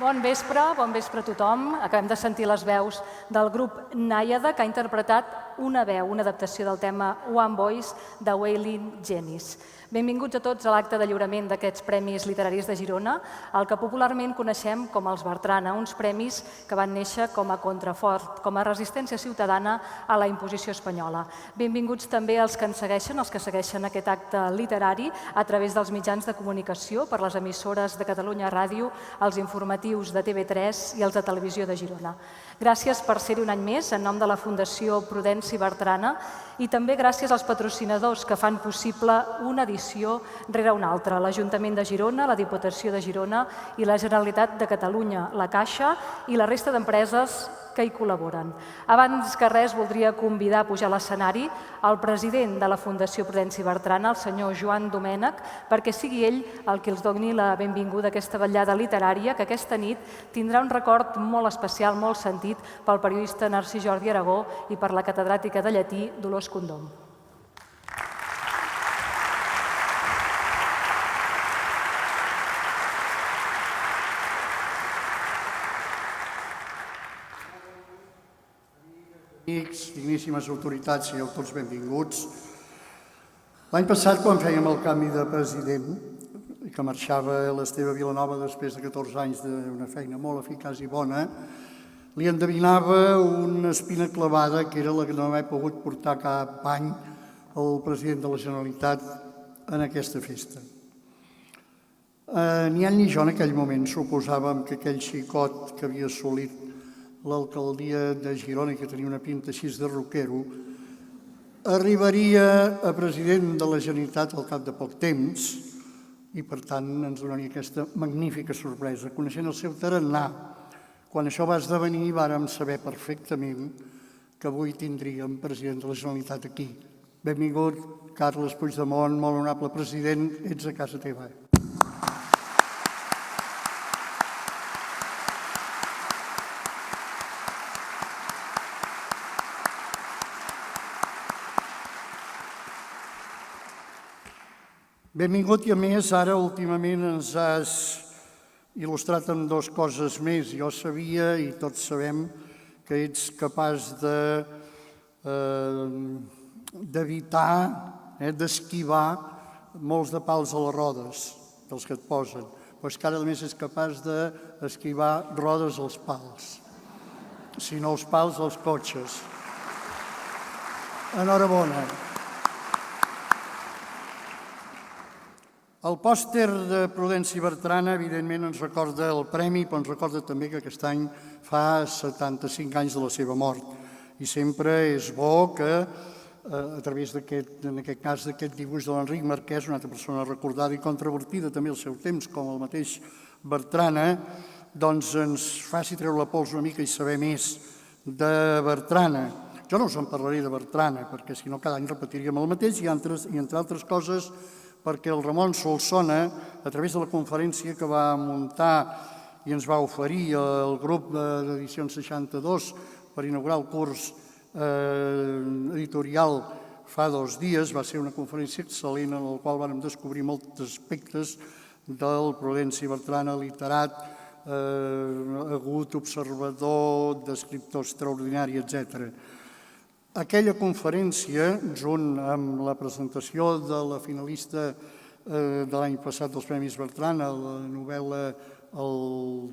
Bon vespre a tothom. Acabem de sentir les veus del grup Nàiada, que ha interpretat una veu, una adaptació del tema One Voice de Waylon Jennings. Benvinguts a tots a l'acte de lliurament d'aquests Premis Literaris de Girona, el que popularment coneixem com els Bertrana, uns premis que van néixer com a contrafort, com a resistència ciutadana a la imposició espanyola. Benvinguts també els que ens segueixen, els que segueixen aquest acte literari a través dels mitjans de comunicació, per les emissores de Catalunya Ràdio, els informatius de TV3 i els de Televisió de Girona. Gràcies per ser-hi un any més en nom de la Fundació Prudenci Bertrana i també gràcies als patrocinadors que fan possible una edició rere una altra, l'Ajuntament de Girona, la Diputació de Girona i la Generalitat de Catalunya, la Caixa i la resta d'empreses que hi col·laboren. Abans que res, voldria convidar a pujar a l'escenari el president de la Fundació Prudenci Bertrana, el senyor Joan Domènech, perquè sigui ell el que els doni la benvinguda a aquesta vetllada literària que aquesta nit tindrà un record molt especial, molt sentit pel periodista Narcís Jordi Aragó i per la catedràtica de llatí Dolors Condom. Amics, digníssimes autoritats, sigueu tots benvinguts. L'any passat, quan fèiem el canvi de president i que marxava l'Esteve Vilanova després de 14 anys d'una feina molt eficaç i bona, li endevinava una espina clavada que era la que no haver pogut portar cap any el president de la Generalitat en aquesta festa. Ni ell ni jo en aquell moment suposàvem que aquell xicot que havia assolit l'alcaldia de Girona, que tenia una pinta així de roquero, arribaria a president de la Generalitat al cap de poc temps i, per tant, ens donaria aquesta magnífica sorpresa. Coneixent el seu tarannà, Quan això va esdevenir, vàrem saber perfectament que avui tindríem president de la Generalitat aquí. Benvingut, Carles Puigdemont, molt honorable president, ets a casa teva. Benvingut i a més, ara últimament ens has il·lustrat amb dues coses més. Jo sabia i tots sabem que ets capaç d'evitar, d'esquivar molts de pals a les rodes dels que et posen. Però és que ara a més és capaç d'esquivar rodes als pals, si no els pals als cotxes. Enhorabona. El pòster de Prudenci Bertrana, evidentment, ens recorda el premi, però ens recorda també que aquest any fa 75 anys de la seva mort. I sempre és bo que, a través en aquest cas, d'aquest dibuix de l'Enric Marquès, una altra persona recordada i controvertida també al seu temps, com el mateix Bertrana, doncs ens faci treure la pols una mica i saber més de Bertrana. Jo no us en parlaré de Bertrana, perquè si no cada any repetiríem el mateix i, entre altres coses, perquè el Ramon Solsona, a través de la conferència que va muntar i ens va oferir el grup d'Edicions 62 per inaugurar el curs editorial fa 2 dies, va ser una conferència excel·lent en la qual vam descobrir molts aspectes del Prudenci Bertrana, literat, agut, observador, d'escriptor extraordinari, etc. Aquella conferència, junt amb la presentació de la finalista de l'any passat dels Premis Bertrana, la novel·la El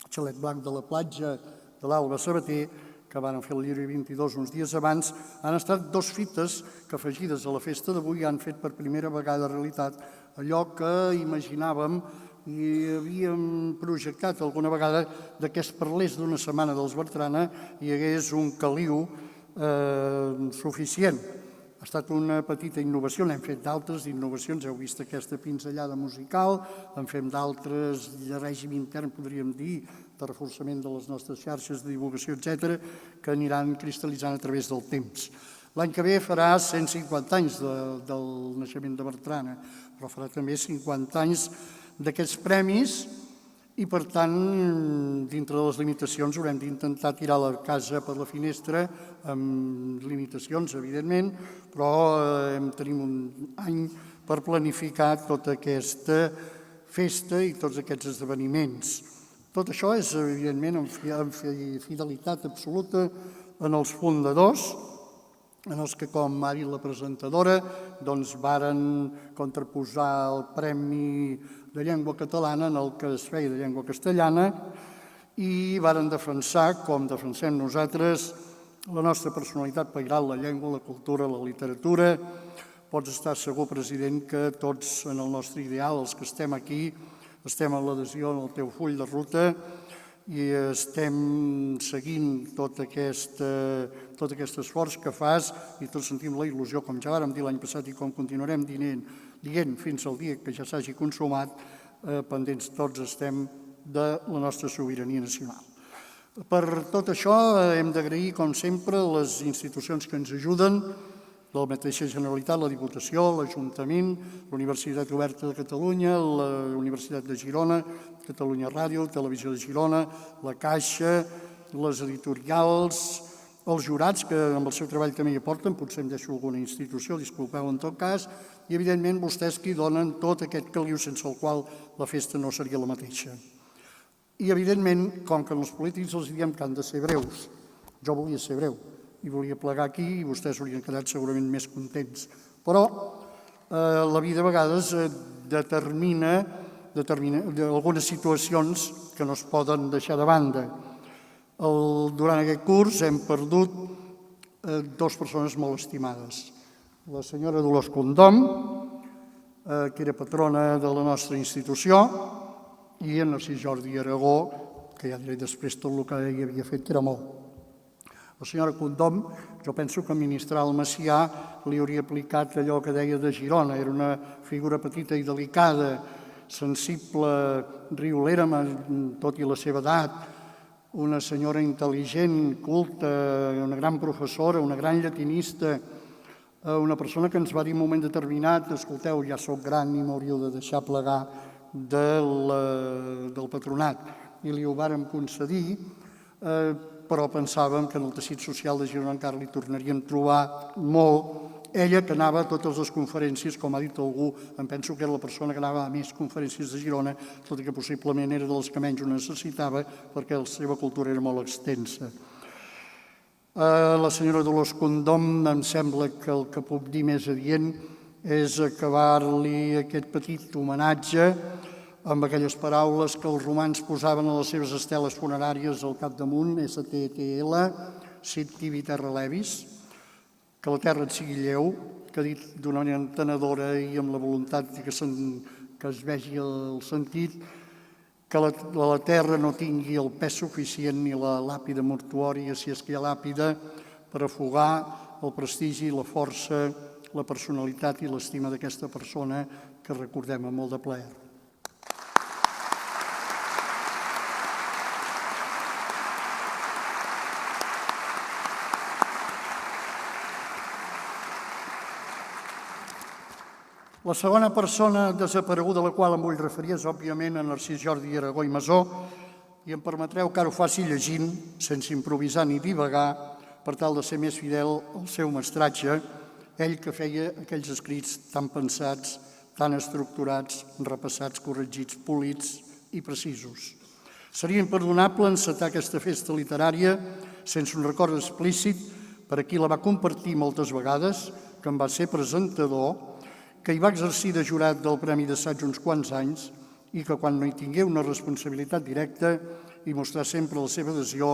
xalet blanc de la platja, de l'Alba Sabater, que van fer el Llibre 22 uns dies abans, han estat 2 fites que, afegides a la festa d'avui, han fet per primera vegada realitat allò que imaginàvem i havíem projectat alguna vegada que es parlés d'una setmana dels Bertrana i hi hagués un caliu suficient. Ha estat una petita innovació, n'hem fet d'altres innovacions, heu vist aquesta pinzellada musical, en fem d'altres de règim intern, podríem dir, de reforçament de les nostres xarxes de divulgació, etc., que aniran cristal·litzant a través del temps. L'any que ve farà 150 anys del naixement de Bertrana, però farà també 50 anys d'aquests premis i, per tant, dintre de les limitacions haurem d'intentar tirar la casa per la finestra, amb limitacions, evidentment, però tenim un any per planificar tota aquesta festa i tots aquests esdeveniments. Tot això és, evidentment, amb fidelitat absoluta en els fundadors, en els que, com ha dit la presentadora, doncs varen contraposar el Premi de Llengua Catalana en el que es feia de llengua castellana i varen defensar, com defensem nosaltres, la nostra personalitat pairal, la llengua, la cultura, la literatura. Pots estar segur, president, que tots en el nostre ideal, els que estem aquí, estem en l'adhesió en el teu full de ruta i estem seguint tot aquest esforç que fas i tots sentim la il·lusió, com ja vàrem dir l'any passat i com continuarem dient fins al dia que ja s'hagi consumat, pendents tots estem de la nostra sobirania nacional. Per tot això hem d'agrair, com sempre, les institucions que ens ajuden, la mateixa Generalitat, la Diputació, l'Ajuntament, la Universitat Oberta de Catalunya, la Universitat de Girona, Catalunya Ràdio, Televisió de Girona, la Caixa, les editorials, els jurats, que amb el seu treball també hi aporten, potser em deixo alguna institució, disculpeu en tot cas, i evidentment vostès que hi donen tot aquest caliu sense el qual la festa no seria la mateixa. I evidentment, com que els polítics els diem que han de ser breus, jo volia ser breu, i volia plegar aquí i vostès haurien quedat segurament més contents. Però la vida a vegades determina algunes situacions que no es poden deixar de banda. Durant aquest curs hem perdut 2 persones molt estimades. La senyora Dolors Condom, que era patrona de la nostra institució, i en Narcís Jordi Aragó, que ja diré després tot el que ell havia fet, que era molt. La senyora Condom, jo penso que a Ministral Macià li hauria aplicat allò que deia de Girona. Era una figura petita i delicada, sensible, riolera, tot i la seva edat, una senyora intel·ligent, culta, una gran professora, una gran llatinista, una persona que ens va dir en un moment determinat: escolteu, ja sóc gran i m'hauríeu de deixar plegar del patronat. I li ho vàrem concedir, però pensàvem que en el teixit social de Girona encara li tornaríem a trobar molt. Ella, que anava a totes les conferències, com ha dit algú, em penso que era la persona que anava a més conferències de Girona, tot i que possiblement era de les que menys ho necessitava, perquè la seva cultura era molt extensa. La senyora Dolors Condom, em sembla que el que puc dir més adient és acabar-li aquest petit homenatge amb aquelles paraules que els romans posaven a les seves esteles funeràries al capdamunt, STTL, sit tibi terra levis, que la terra et sigui lleu, que ha dit d'una manera entenedora i amb la voluntat que es vegi el sentit, que la terra no tingui el pes suficient ni la làpida mortuòria, si és que hi ha làpida, per afogar el prestigi, la força, la personalitat i l'estima d'aquesta persona que recordem amb molt de plaer. La segona persona desapareguda a la qual em vull referir és, òbviament, a Narcís Jordi Aragó i Masó, i em permetreu que ara ho faci llegint, sense improvisar ni divagar, per tal de ser més fidel al seu mestratge, ell que feia aquells escrits tan pensats, tan estructurats, repassats, corregits, polits i precisos. Seria imperdonable encetar aquesta festa literària sense un record explícit per a qui la va compartir moltes vegades, que en va ser presentador, que hi va exercir de jurat del Premi d'Assaig uns quants anys i que quan no hi tingué una responsabilitat directa hi mostrà sempre la seva adhesió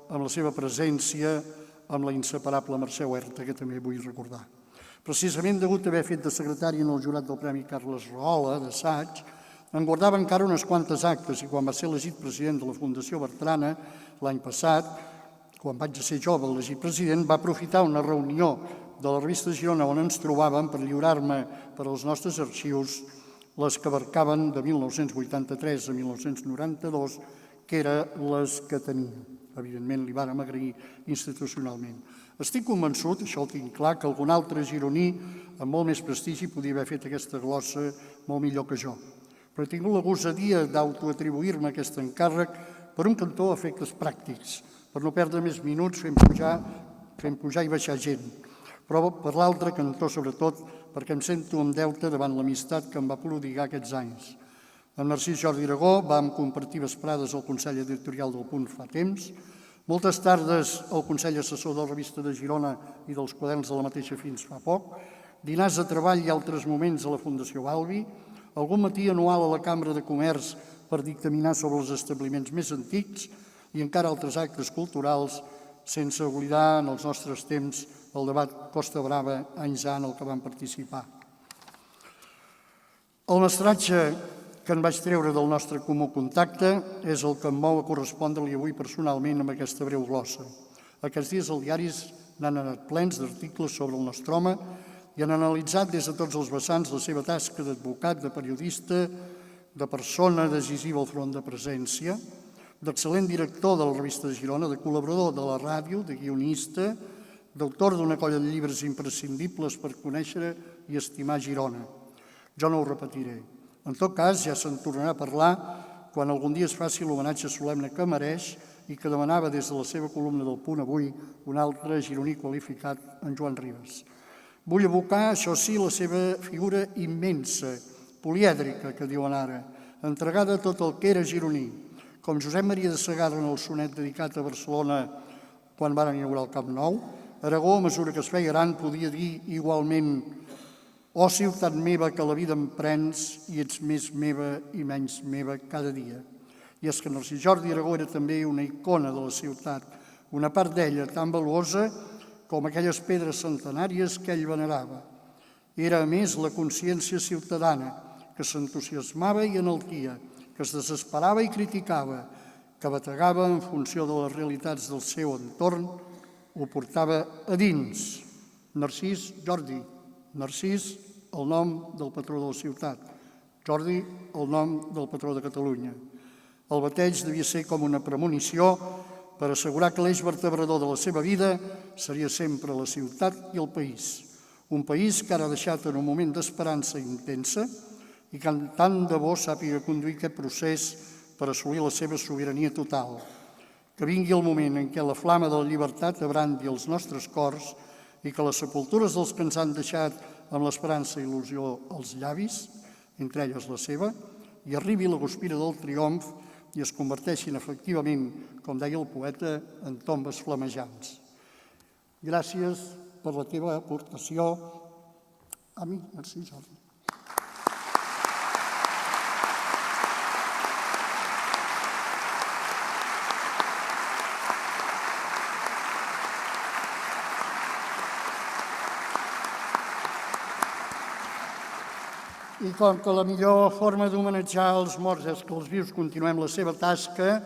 amb la seva presència, amb la inseparable Mercè Huerta, que també vull recordar. Precisament degut a haver fet de secretari en el jurat del Premi Carles Rahola d'Assaig, en guardava encara unes quantes actes i quan va ser elegit president de la Fundació Bertrana l'any passat, quan vaig ser jove elegit president, va aprofitar una reunió de la revista Girona on ens trobàvem per lliurar-me per als nostres arxius les que abarcaven de 1983 a 1992, que eren les que tenia. Evidentment, li vàrem agrair institucionalment. Estic convençut, això ho tinc clar, que algun altre gironí amb molt més prestigi podia haver fet aquesta glossa molt millor que jo. Però he tingut la gosadia d'autoatribuir-me aquest encàrrec per un cantó a efectes pràctics, per no perdre més minuts fent pujar i baixar gent, però per l'altre cantó, sobretot, perquè em sento en deute davant l'amistat que em va prodigar aquests anys. Amb Narcís Jordi Aragó vam compartir vesprades al Consell Editorial del Punt fa temps, moltes tardes al Consell Assessor de la Revista de Girona i dels Quaderns de la mateixa fins fa poc, dinars de treball i altres moments a la Fundació Balbi, algun matí anual a la Cambra de Comerç per dictaminar sobre els establiments més antics i encara altres actes culturals, sense oblidar en els nostres temps el debat Costa Brava, anys en el que vam participar. El mestratge que en vaig treure del nostre comú contacte és el que em mou a correspondre-li avui personalment amb aquesta breu glossa. Aquests dies els diaris n'han anat plens d'articles sobre el nostre home i han analitzat des de tots els vessants la seva tasca d'advocat, de periodista, de persona decisiva al front de presència, d'excel·lent director de la revista de Girona, de col·laborador de la ràdio, de guionista, d'autor d'una colla de llibres imprescindibles per conèixer i estimar Girona. Jo no ho repetiré. En tot cas, ja se'n tornarà a parlar quan algun dia es faci l'homenatge solemne que mereix i que demanava des de la seva columna del Punt avui un altre gironí qualificat, en Joan Ribas. Vull evocar, això sí, la seva figura immensa, polièdrica, que diuen ara, entregada a tot el que era gironí, com Josep Maria de Segarra en el sonet dedicat a Barcelona quan van inaugurar el Camp Nou. Aragó, a mesura que es feia gran, podia dir igualment: «Oh, ciutat meva, que la vida em prens i ets més meva i menys meva cada dia». I és que Narcís Jordi Aragó era també una icona de la ciutat, una part d'ella tan valuosa com aquelles pedres centenàries que ell venerava. Era, a més, la consciència ciutadana, que s'entusiasmava i enaltia, que es desesperava i criticava, que bategava en funció de les realitats del seu entorn, ho portava a dins. Narcís Jordi. Narcís, el nom del patró de la ciutat. Jordi, el nom del patró de Catalunya. El bateig devia ser com una premonició per assegurar que l'eix vertebrador de la seva vida seria sempre la ciutat i el país. Un país que ara ha deixat en un moment d'esperança intensa i que tant de bo sàpiga conduir aquest procés per assolir la seva sobirania total. Que vingui el moment en què la flama de la llibertat abrandi els nostres cors i que les sepultures dels que ens han deixat amb l'esperança i il·lusió als llavis, entre elles la seva, i arribi la guspira del triomf i es converteixin efectivament, com deia el poeta, en tombes flamejants. Gràcies per la teva aportació. A mi, merci, Jordi. I com que la millor forma d'homenatjar els morts és que els vius continuem la seva tasca,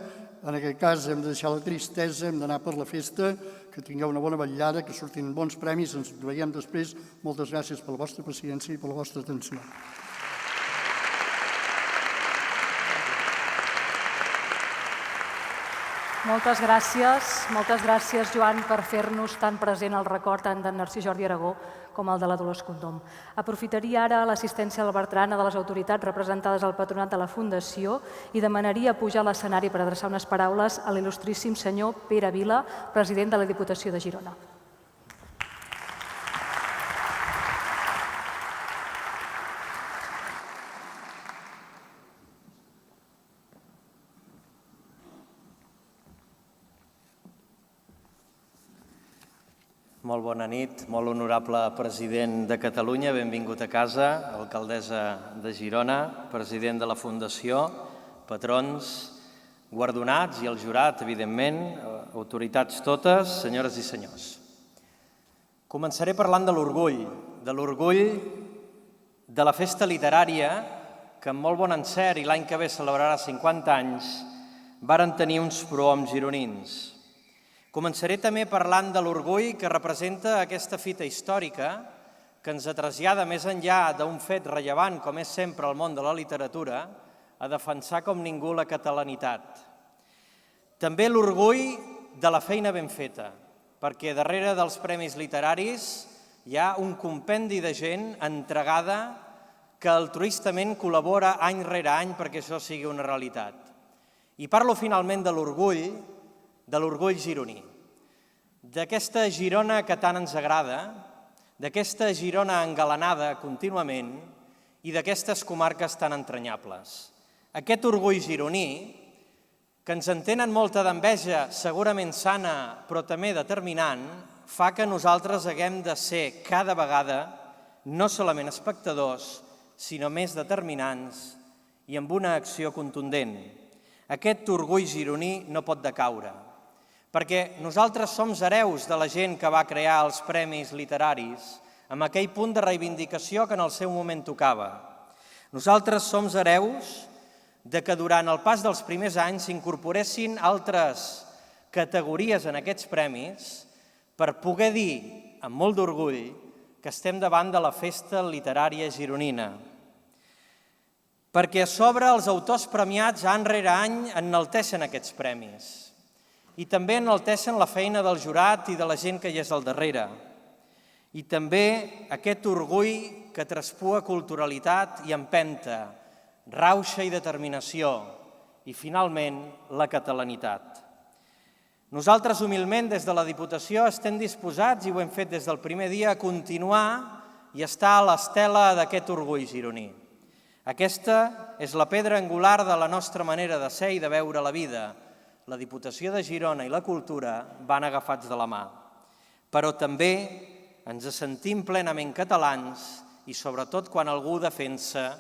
en aquest cas hem de deixar la tristesa, hem d'anar per la festa, que tingueu una bona vetllada, que surtin bons premis, ens veiem després. Moltes gràcies per la vostra paciència i per la vostra atenció. Moltes gràcies, Joan, per fer-nos tan present el record tant d'en Narcís Jordi Aragó com el de la Dolors Condom. Aprofitaria ara l'assistència del Bertrana de les autoritats representades al patronat de la Fundació i demanaria pujar a l'escenari per adreçar unes paraules a l'il·lustríssim senyor Pere Vila, president de la Diputació de Girona. Molt bona nit, molt honorable president de Catalunya, benvingut a casa, alcaldessa de Girona, president de la Fundació, patrons, guardonats i el jurat, evidentment, autoritats totes, senyores i senyors. Començaré parlant de l'orgull de la festa literària que amb molt bon encert i l'any que ve celebrarà 50 anys varen tenir uns prohoms gironins. Començaré també parlant de l'orgull que representa aquesta fita històrica que ens trasllada més enllà d'un fet rellevant, com és sempre el món de la literatura, a defensar com ningú la catalanitat. També l'orgull de la feina ben feta, perquè darrere dels premis literaris hi ha un compendi de gent entregada que altruistament col·labora any rere any perquè això sigui una realitat. I parlo finalment de l'orgull gironí, d'aquesta Girona que tant ens agrada, d'aquesta Girona engalanada contínuament i d'aquestes comarques tan entranyables. Aquest orgull gironí, que ens en tenen molta d'enveja, segurament sana, però també determinant, fa que nosaltres haguem de ser cada vegada no solament espectadors, sinó més determinants i amb una acció contundent. Aquest orgull gironí no pot decaure, perquè nosaltres som hereus de la gent que va crear els premis literaris amb aquell punt de reivindicació que en el seu moment tocava. Nosaltres som hereus de que durant el pas dels primers anys s'incorporessin altres categories en aquests premis per poder dir, amb molt d'orgull, que estem davant de la festa literària gironina. Perquè a sobre els autors premiats any rere any enalteixen aquests premis i també enalteixen la feina del jurat i de la gent que hi és al darrere. I també aquest orgull que traspua culturalitat i empenta, rauxa i determinació i, finalment, la catalanitat. Nosaltres, humilment, des de la Diputació, estem disposats, i ho hem fet des del primer dia, a continuar i estar a l'estela d'aquest orgull gironí. Aquesta és la pedra angular de la nostra manera de ser i de veure la vida. La Diputació de Girona i la cultura van agafats de la mà. Però també ens sentim plenament catalans i, sobretot, quan algú defensa,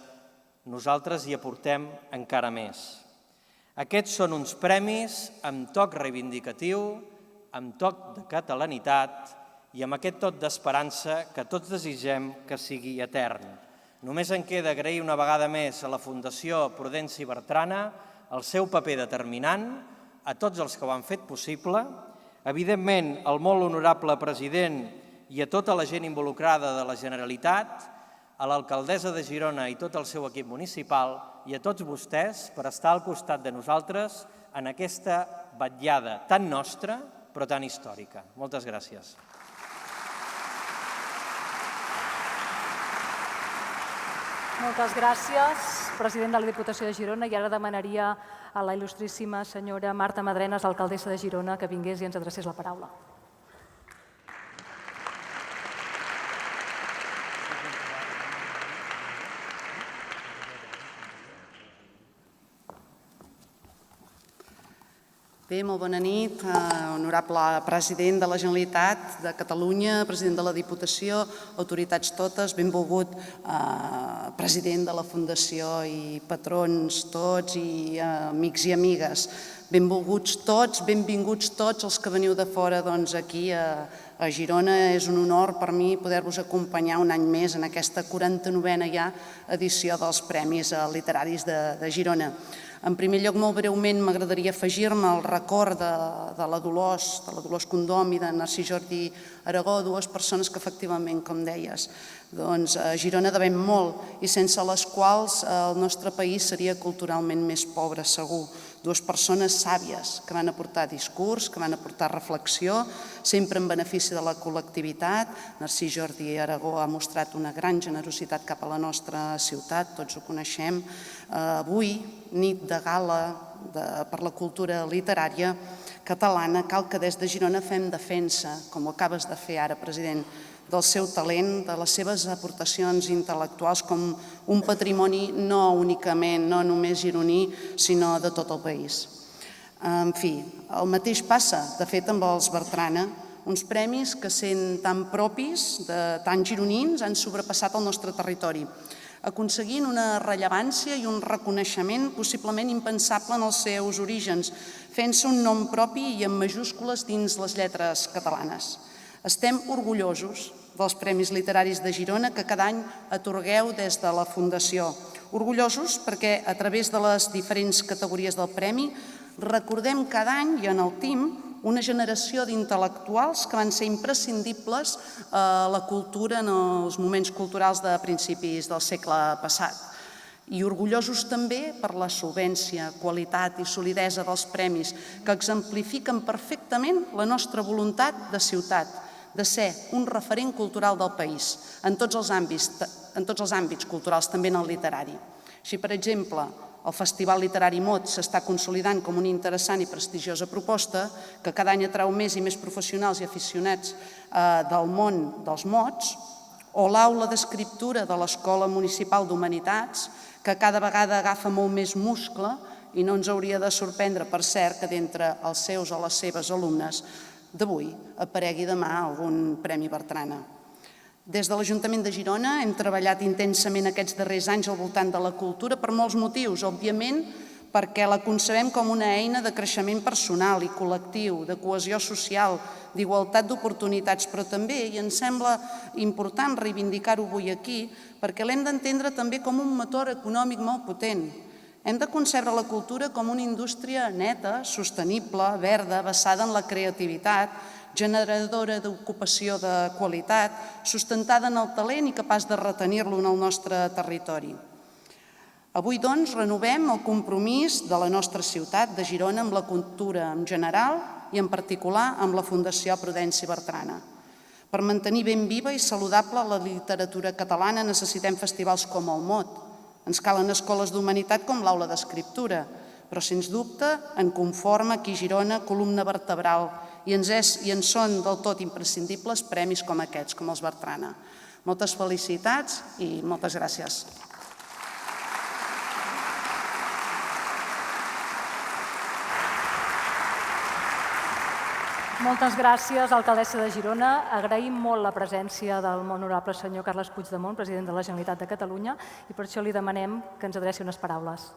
nosaltres hi aportem encara més. Aquests són uns premis amb toc reivindicatiu, amb toc de catalanitat i amb aquest toc d'esperança que tots desitgem que sigui etern. Només em queda agrair una vegada més a la Fundació Prudenci Bertrana el seu paper determinant, a tots els que ho han fet possible, evidentment al molt honorable president i a tota la gent involucrada de la Generalitat, a l'alcaldessa de Girona i tot el seu equip municipal i a tots vostès per estar al costat de nosaltres en aquesta vetllada tan nostra però tan històrica. Moltes gràcies. Moltes gràcies, president de la Diputació de Girona. I ara demanaria a la il·lustríssima senyora Marta Madrenas, alcaldessa de Girona, que vingués i ens adrecés la paraula. Bé, molt bona nit, honorable president de la Generalitat de Catalunya, president de la Diputació, autoritats totes, benvolgut president de la Fundació i patrons tots i amics i amigues. Benvolguts tots, benvinguts tots els que veniu de fora aquí a Girona. És un honor per mi poder-vos acompanyar un any més en aquesta 49a ja edició dels Premis Literaris de Girona. En primer lloc, molt breument, m'agradaria afegir-me al record de la Dolors Condom i de Narcís Jordi Aragó, dues persones que efectivament, com deies, a Girona devem molt i sense les quals el nostre país seria culturalment més pobre, segur. Dues persones sàvies que van aportar discurs, que van aportar reflexió, sempre en benefici de la col·lectivitat. Narcís Jordi Aragó ha mostrat una gran generositat cap a la nostra ciutat, tots ho coneixem. Avui, nit de gala per la cultura literària catalana, cal que des de Girona fem defensa, com ho acabes de fer ara, president, del seu talent, de les seves aportacions intel·lectuals com un patrimoni no únicament, no només gironí, sinó de tot el país. En fi, el mateix passa, de fet, amb els Bertrana, uns premis que, sent tan propis, tan gironins, han sobrepassat el nostre territori, aconseguint una rellevància i un reconeixement possiblement impensable en els seus orígens, fent-se un nom propi i en majúscules dins les lletres catalanes. Estem orgullosos dels Premis Literaris de Girona que cada any atorgueu des de la Fundació. Orgullosos perquè a través de les diferents categories del premi recordem cada any i en el TIM una generació d'intel·lectuals que van ser imprescindibles a la cultura en els moments culturals de principis del segle passat. I orgullosos també per la solvència, qualitat i solidesa dels premis que exemplifiquen perfectament la nostra voluntat de ciutat, de ser un referent cultural del país, en tots els àmbits culturals, també en el literari. Així, per exemple, el Festival Literari Mot s'està consolidant com una interessant i prestigiosa proposta que cada any atrau més i més professionals i aficionats del món dels mots, o l'Aula d'Escriptura de l'Escola Municipal d'Humanitats, que cada vegada agafa molt més muscle i no ens hauria de sorprendre, per cert, que d'entre els seus o les seves alumnes d'avui aparegui demà algun Premi Bertrana. Des de l'Ajuntament de Girona hem treballat intensament aquests darrers anys al voltant de la cultura per molts motius, òbviament perquè la concebem com una eina de creixement personal i col·lectiu, de cohesió social, d'igualtat d'oportunitats, però també, i ens sembla important reivindicar-ho avui aquí, perquè l'hem d'entendre també com un motor econòmic molt potent. Hem de concebre la cultura com una indústria neta, sostenible, verda, basada en la creativitat, generadora d'ocupació de qualitat, sustentada en el talent i capaç de retenir-lo en el nostre territori. Avui, doncs, renovem el compromís de la nostra ciutat, de Girona, amb la cultura en general i en particular amb la Fundació Prudenci Bertrana. Per mantenir ben viva i saludable la literatura catalana necessitem festivals com el Mot. Ens calen escoles d'humanitat com l'Aula d'Escriptura, però, sens dubte, en conforma aquí a Girona columna vertebral i ens són del tot imprescindibles premis com aquests, com els Bertrana. Moltes felicitats i moltes gràcies. Moltes gràcies, alcaldessa de Girona. Agraïm molt la presència del molt honorable senyor Carles Puigdemont, president de la Generalitat de Catalunya, i per això li demanem que ens adreci unes paraules.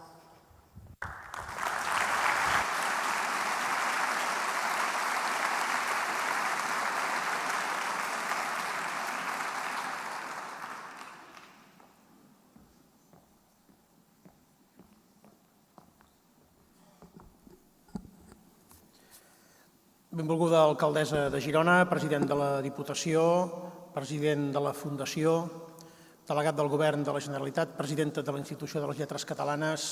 Benvolguda alcaldessa de Girona, president de la Diputació, president de la Fundació, delegat del Govern de la Generalitat, presidenta de la Institució de les Lletres Catalanes,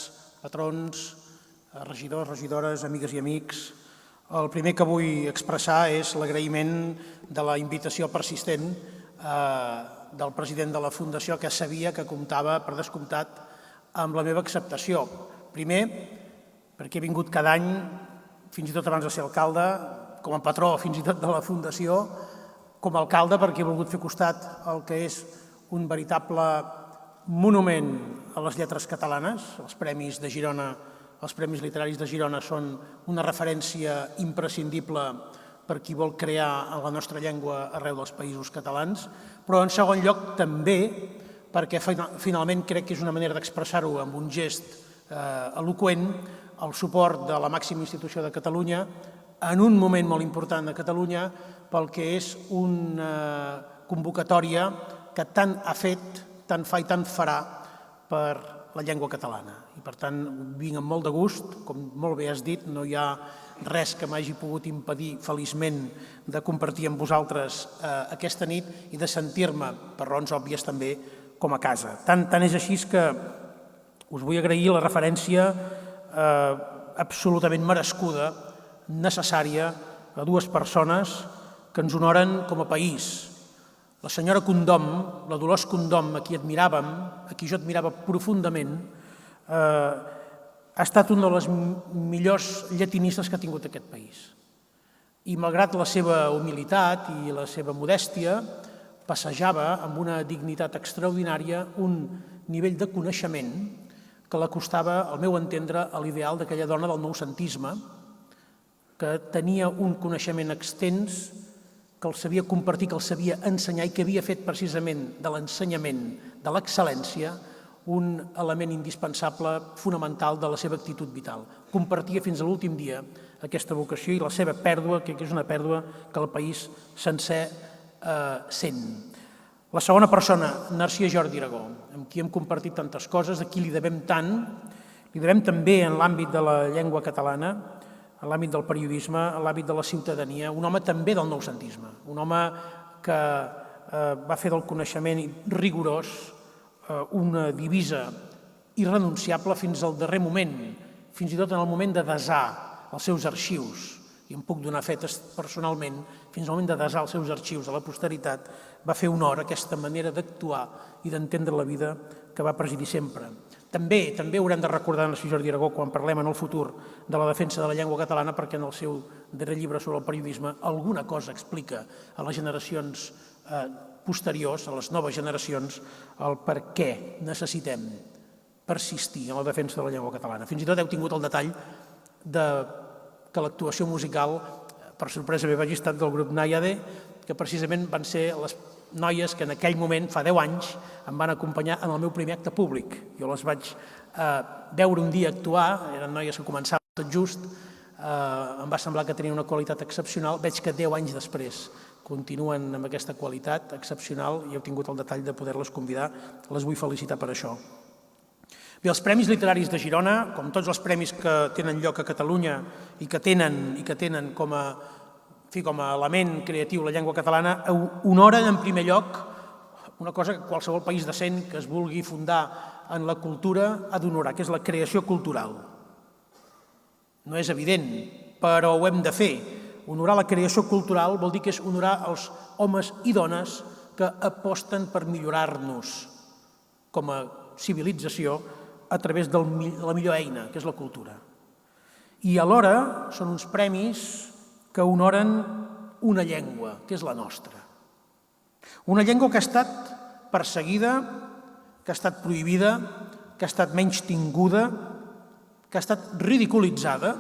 patrons, regidors, regidores, amigues i amics. El primer que vull expressar és l'agraïment de la invitació persistent del president de la Fundació, que sabia que comptava, per descomptat, amb la meva acceptació. Primer, perquè he vingut cada any, fins i tot abans de ser alcalde, com a patró fins i tot de la Fundació, com a alcalde perquè he volgut fer costat al que és un veritable monument a les lletres catalanes. Els Premis de Girona, els Premis Literaris de Girona són una referència imprescindible per qui vol crear en la nostra llengua arreu dels països catalans, però en segon lloc també perquè finalment crec que és una manera d'expressar-ho amb un gest eloqüent, el suport de la màxima institució de Catalunya en un moment molt important de Catalunya pel que és una convocatòria que tant ha fet, tant fa i tant farà per la llengua catalana. I per tant, vinc amb molt de gust, com molt bé has dit, no hi ha res que m'hagi pogut impedir feliçment de compartir amb vosaltres aquesta nit i de sentir-me, per raons òbvies també, com a casa. Tant és així que us vull agrair la referència absolutament merescuda, necessària, a dues persones que ens honoren com a país. La senyora Condom, la Dolors Condom, a qui admiràvem, a qui jo admirava profundament, ha estat una de les millors llatinistes que ha tingut aquest país. I malgrat la seva humilitat i la seva modèstia, passejava amb una dignitat extraordinària un nivell de coneixement que l'acostava, al meu entendre, a l'ideal d'aquella dona del noucentisme, que tenia un coneixement extens, que el sabia compartir, que el sabia ensenyar i que havia fet precisament de l'ensenyament, de l'excel·lència, un element indispensable, fonamental de la seva actitud vital. Compartia fins a l'últim dia aquesta vocació i la seva pèrdua, que és una pèrdua que el país sencer sent. La segona persona, Narcís Jordi Aragó, amb qui hem compartit tantes coses, a qui li devem tant, li devem també en l'àmbit de la llengua catalana, en l'àmbit del periodisme, en l'àmbit de la ciutadania, un home també del noucentisme, un home que va fer del coneixement rigorós una divisa irrenunciable fins al darrer moment, fins i tot en el moment de desar els seus arxius, i em puc donar fetes personalment, fins al moment de desar els seus arxius a la posteritat, va fer honor a aquesta manera d'actuar i d'entendre la vida que va presidir sempre. També haurem de recordar Narcís Jordi Aragó quan parlem en el futur de la defensa de la llengua catalana, perquè en el seu darrer llibre sobre el periodisme alguna cosa explica a les generacions posteriors, a les noves generacions, el per què necessitem persistir en la defensa de la llengua catalana. Fins i tot heu tingut el detall que l'actuació musical, per sorpresa meva, hagi estat del grup Nàiade, que precisament van ser les noies que en aquell moment, fa 10 anys, em van acompanyar en el meu primer acte públic. Jo les vaig veure un dia actuar, eren noies que començaven tot just, em va semblar que tenien una qualitat excepcional, veig que 10 anys després continuen amb aquesta qualitat excepcional i heu tingut el detall de poder-les convidar, les vull felicitar per això. Bé, els Premis Literaris de Girona, com tots els premis que tenen lloc a Catalunya i que tenen com a element creatiu la llengua catalana, honoren en primer lloc una cosa que qualsevol país decent que es vulgui fundar en la cultura ha d'honorar, que és la creació cultural. No és evident, però ho hem de fer. Honorar la creació cultural vol dir que és honorar els homes i dones que aposten per millorar-nos com a civilització a través de la millor eina, que és la cultura. I alhora són uns premis que honoren una llengua, que és la nostra. Una llengua que ha estat perseguida, que ha estat prohibida, que ha estat menystinguda, que ha estat ridiculitzada,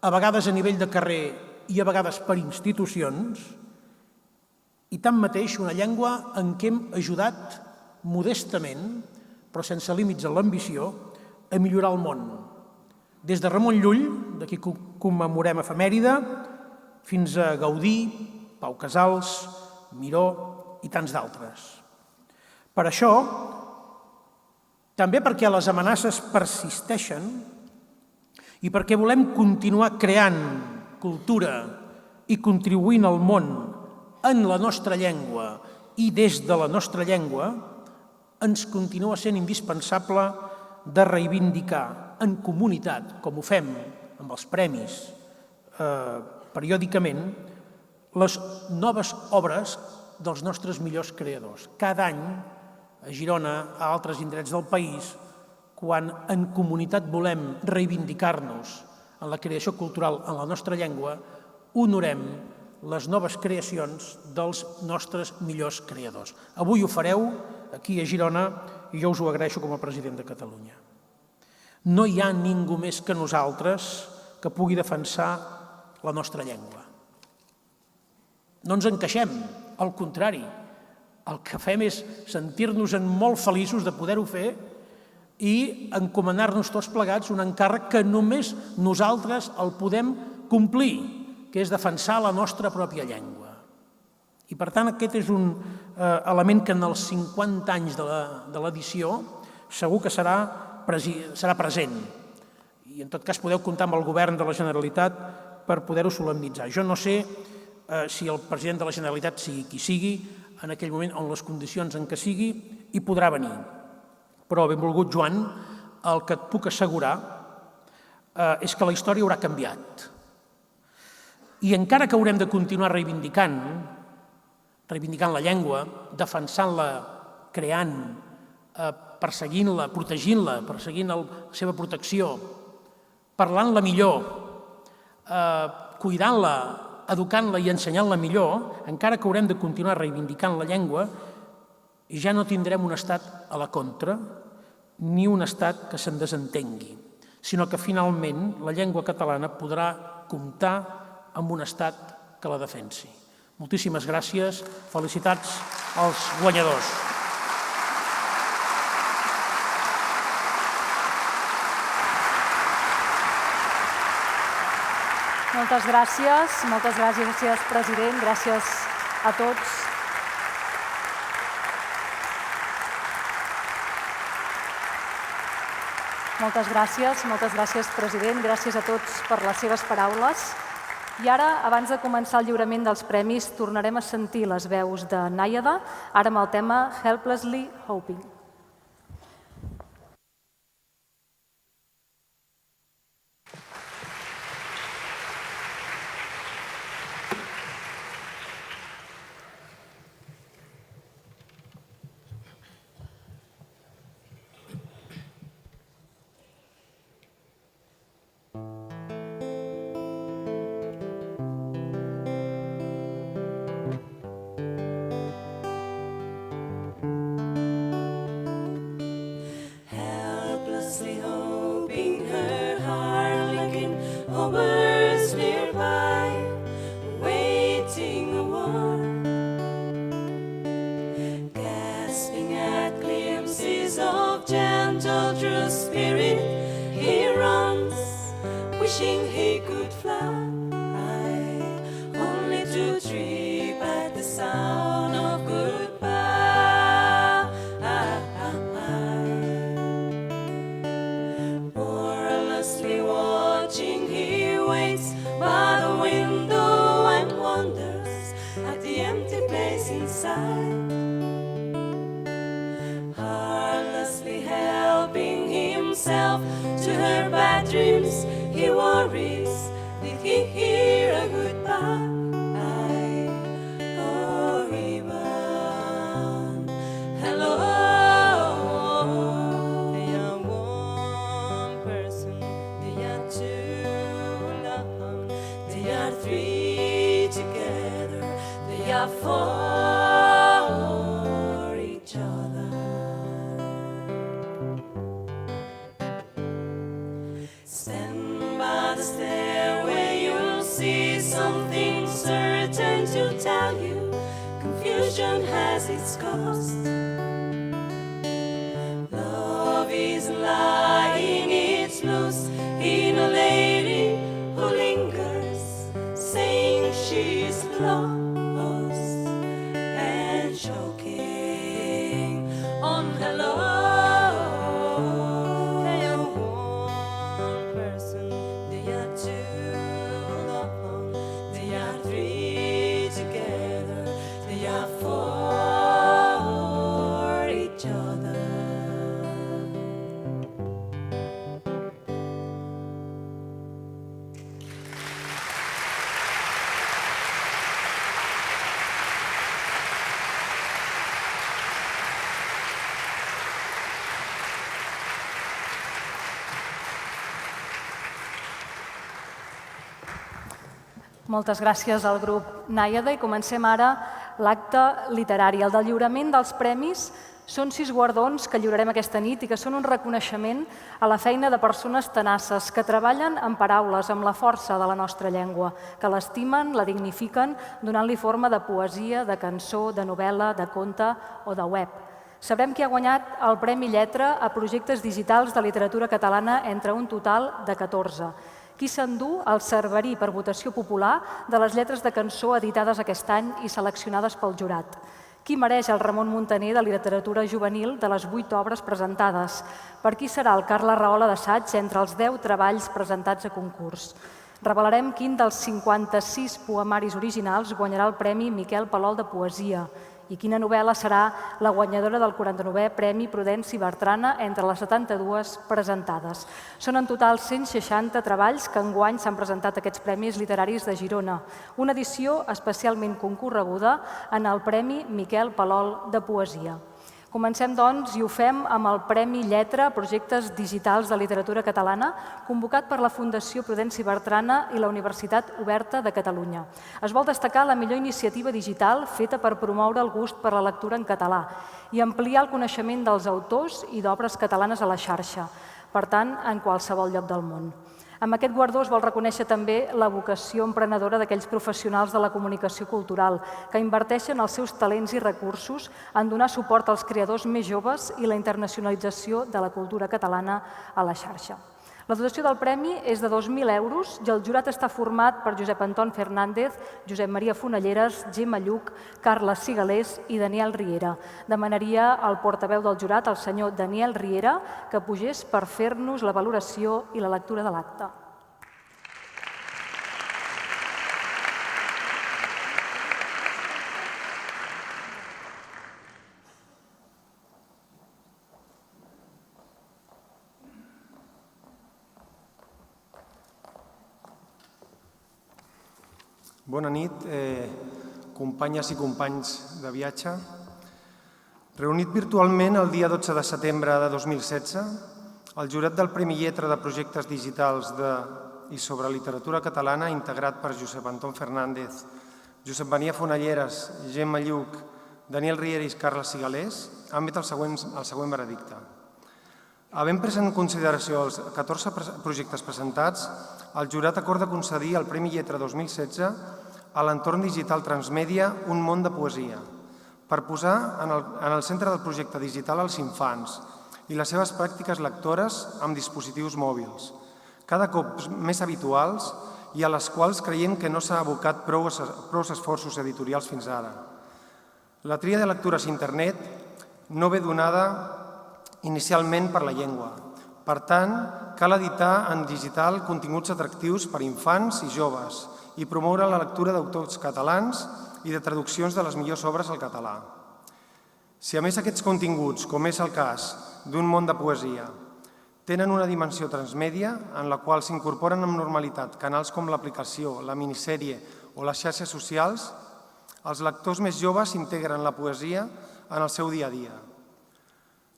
a vegades a nivell de carrer i a vegades per institucions, i tanmateix una llengua en què hem ajudat modestament, però sense límits en l'ambició, a millorar el món. Des de Ramon Llull, de qui commemorem efemèride, fins a Gaudí, Pau Casals, Miró i tants d'altres. Per això, també perquè les amenaces persisteixen i perquè volem continuar creant cultura i contribuint al món en la nostra llengua i des de la nostra llengua, ens continua sent indispensable de reivindicar en comunitat, com ho fem amb els premis periòdicament, les noves obres dels nostres millors creadors. Cada any, a Girona, a altres indrets del país, quan en comunitat volem reivindicar-nos en la creació cultural en la nostra llengua, honorem les noves creacions dels nostres millors creadors. Avui ho fareu aquí a Girona i jo us ho agraeixo com a president de Catalunya. No hi ha ningú més que nosaltres que pugui defensar la nostra llengua. No ens encaixem, al contrari. El que fem és sentir-nos molt feliços de poder-ho fer i encomanar-nos tots plegats un encàrrec que només nosaltres el podem complir, que és defensar la nostra pròpia llengua. I per tant aquest és un element que en els 50 anys de l'edició segur que serà present. I en tot cas podeu comptar amb el govern de la Generalitat per poder-ho solemnitzar. Jo no sé si el president de la Generalitat, sigui qui sigui, en aquell moment, en les condicions en què sigui, hi podrà venir. Però, benvolgut Joan, el que et puc assegurar és que la història haurà canviat. I encara que haurem de continuar reivindicant la llengua, defensant-la, creant, perseguint-la, protegint-la, perseguint la seva protecció, parlant-la millor, cuidant-la, educant-la i ensenyant-la millor, encara que haurem de continuar reivindicant la llengua, ja no tindrem un estat a la contra ni un estat que se'n desentengui, sinó que finalment la llengua catalana podrà comptar amb un estat que la defensi. Moltíssimes gràcies, felicitats als guanyadors. Moltes gràcies, president, gràcies a tots. Moltes gràcies, president, gràcies a tots per les seves paraules. I ara, abans de començar el lliurament dels premis, tornarem a sentir les veus de Nàiada, ara amb el tema Helplessly Hoping. Moltes gràcies al grup Nàiada i comencem ara l'acte literari. El del lliurament dels premis són 6 guardons que lliurarem aquesta nit i que són un reconeixement a la feina de persones tenaces que treballen amb paraules, amb la força de la nostra llengua, que l'estimen, la dignifiquen, donant-li forma de poesia, de cançó, de novel·la, de conte o de web. Sabrem qui ha guanyat el Premi Lletra a projectes digitals de literatura catalana entre un total de 14. Qui s'endú el Cerverí per votació popular de les lletres de cançó editades aquest any i seleccionades pel jurat. Qui mereix el Ramon Muntaner de literatura juvenil de les 8 obres presentades. Per qui serà el Carles Rahola d'assaig entre els 10 treballs presentats a concurs. Revelarem quin dels 56 poemaris originals guanyarà el Premi Miquel Palol de Poesia i quina novel·la serà la guanyadora del 49è Premi Prudenci Bertrana entre les 72 presentades. Són en total 160 treballs que enguany s'han presentat aquests Premis Literaris de Girona, una edició especialment concorreguda en el Premi Miquel Palol de Poesia. Comencem, doncs, i ho fem amb el Premi Lletra a projectes digitals de literatura catalana, convocat per la Fundació Prudenci Bertrana i la Universitat Oberta de Catalunya. Es vol destacar la millor iniciativa digital feta per promoure el gust per la lectura en català i ampliar el coneixement dels autors i d'obres catalanes a la xarxa, per tant, en qualsevol lloc del món. Amb aquest guardó es vol reconèixer també la vocació emprenedora d'aquells professionals de la comunicació cultural que inverteixen els seus talents i recursos en donar suport als creadors més joves i la internacionalització de la cultura catalana a la xarxa. La dotació del premi és de 2.000 euros i el jurat està format per Josep Anton Fernández, Josep Maria Fonalleres, Gemma Lluch, Carles Sigalés i Daniel Riera. Demanaria al portaveu del jurat, el senyor Daniel Riera, que pugés per fer-nos la valoració i la lectura de l'acte. Bona nit, companyes i companys de viatge. Reunit virtualment el dia 12 de setembre de 2016, el jurat del Premi Lletra de Projectes Digitals i sobre literatura catalana, integrat per Josep Anton Fernández, Josep Maria Fonalleres, Gemma Lluch, Daniel Riera i Carles Sigalés, han fet el següent veredicte. Havent pres en consideració els 14 projectes presentats, el jurat acorda concedir el Premi Lletra 2016 a l'entorn digital transmèdia Un món de poesia, per posar en el centre del projecte digital els infants i les seves pràctiques lectores amb dispositius mòbils, cada cop més habituals i a les quals creiem que no s'ha abocat prou esforços editorials fins ara. La tria de lectures a internet no ve donada inicialment per la llengua. Per tant, cal editar en digital continguts atractius per a infants i joves i promoure la lectura d'autors catalans i de traduccions de les millors obres al català. Si a més aquests continguts, com és el cas d'Un món de poesia, tenen una dimensió transmèdia en la qual s'incorporen amb normalitat canals com l'aplicació, la minissèrie o les xarxes socials, els lectors més joves integren la poesia en el seu dia a dia.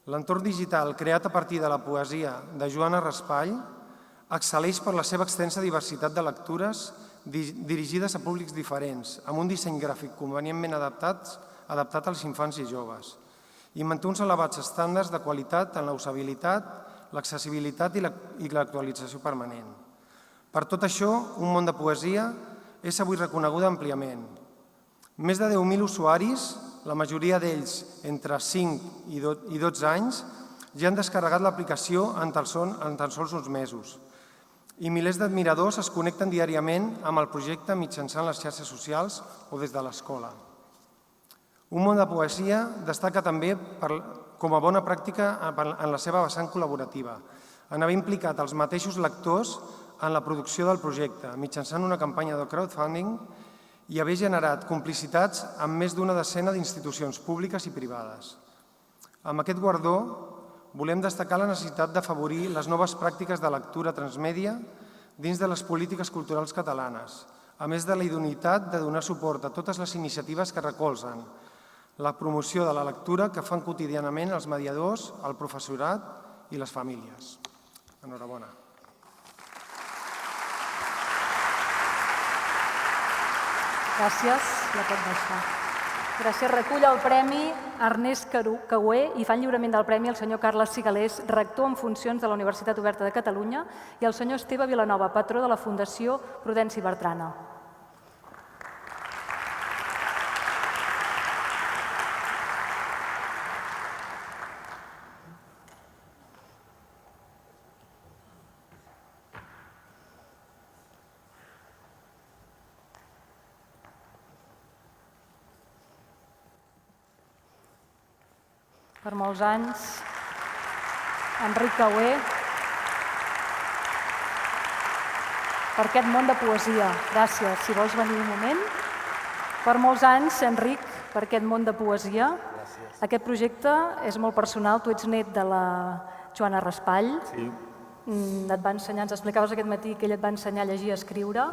L'entorn digital, creat a partir de la poesia de Joana Raspall, excel·leix per la seva extensa diversitat de lectures dirigides a públics diferents, amb un disseny gràfic convenientment adaptat als infants i joves, i manté uns elevats estàndards de qualitat en la usabilitat, l'accessibilitat i l'actualització permanent. Per tot això, Un món de poesia és avui reconeguda àmpliament. Més de 10.000 usuaris, la majoria d'ells entre 5 i 12 anys, ja han descarregat l'aplicació en tan sols uns mesos. I milers d'admiradors es connecten diàriament amb el projecte mitjançant les xarxes socials o des de l'escola. Un món de poesia destaca també com a bona pràctica en la seva vessant col·laborativa, en haver implicat els mateixos lectors en la producció del projecte, mitjançant una campanya de crowdfunding i haver generat complicitats amb més d'una desena d'institucions públiques i privades. Amb aquest guardó volem destacar la necessitat d'afavorir les noves pràctiques de lectura transmèdia dins de les polítiques culturals catalanes, a més de la idoneïtat de donar suport a totes les iniciatives que recolzen la promoció de la lectura que fan quotidianament els mediadors, el professorat i les famílies. Enhorabona. Gràcies, la pot deixar. Gràcies. Recull el premi Ernest Caué i fa el lliurament del premi el senyor Carles Cigalés, rector en funcions de la Universitat Oberta de Catalunya, i el senyor Esteve Vilanova, patró de la Fundació Prudenci Bertrana. Per molts anys, Enric Caué, per aquest món de poesia. Gràcies, si vols venir un moment. Per molts anys, Enric, per aquest món de poesia. Aquest projecte és molt personal, tu ets net de la Joana Raspall. Sí. Et va ensenyar, ens explicaves aquest matí que ell et va ensenyar a llegir i a escriure.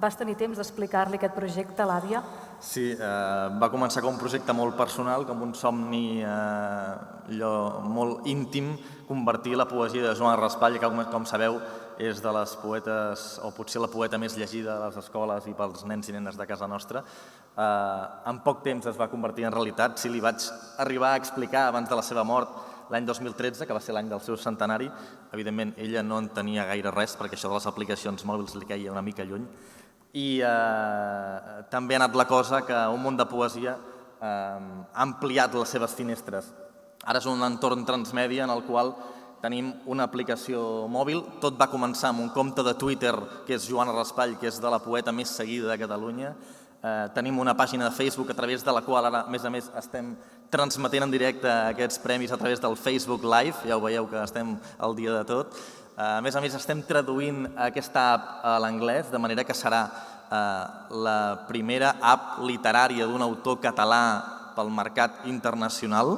Vas tenir temps d'explicar-li aquest projecte a l'àvia? Sí, va començar com un projecte molt personal, com un somni molt íntim, convertir la poesia de Joana Raspall, que com sabeu és de les poetes, o potser la poeta més llegida a les escoles i pels nens i nenes de casa nostra. En poc temps es va convertir en realitat. Si li vaig arribar a explicar abans de la seva mort, l'any 2013, que va ser l'any del seu centenari, evidentment ella no en tenia gaire res perquè això de les aplicacions mòbils li queia una mica lluny. I també ha anat la cosa que un món de poesia ha ampliat les seves finestres. Ara és un entorn transmèdia en el qual tenim una aplicació mòbil. Tot va començar amb un compte de Twitter que és Joana Raspall, que és de la poeta més seguida de Catalunya. Tenim una pàgina de Facebook a través de la qual ara, a més, estem transmetent en directe aquests premis a través del Facebook Live. Ja ho veieu que estem al dia de tot. A més, estem traduint aquesta app a l'anglès, de manera que serà la primera app literària d'un autor català pel mercat internacional.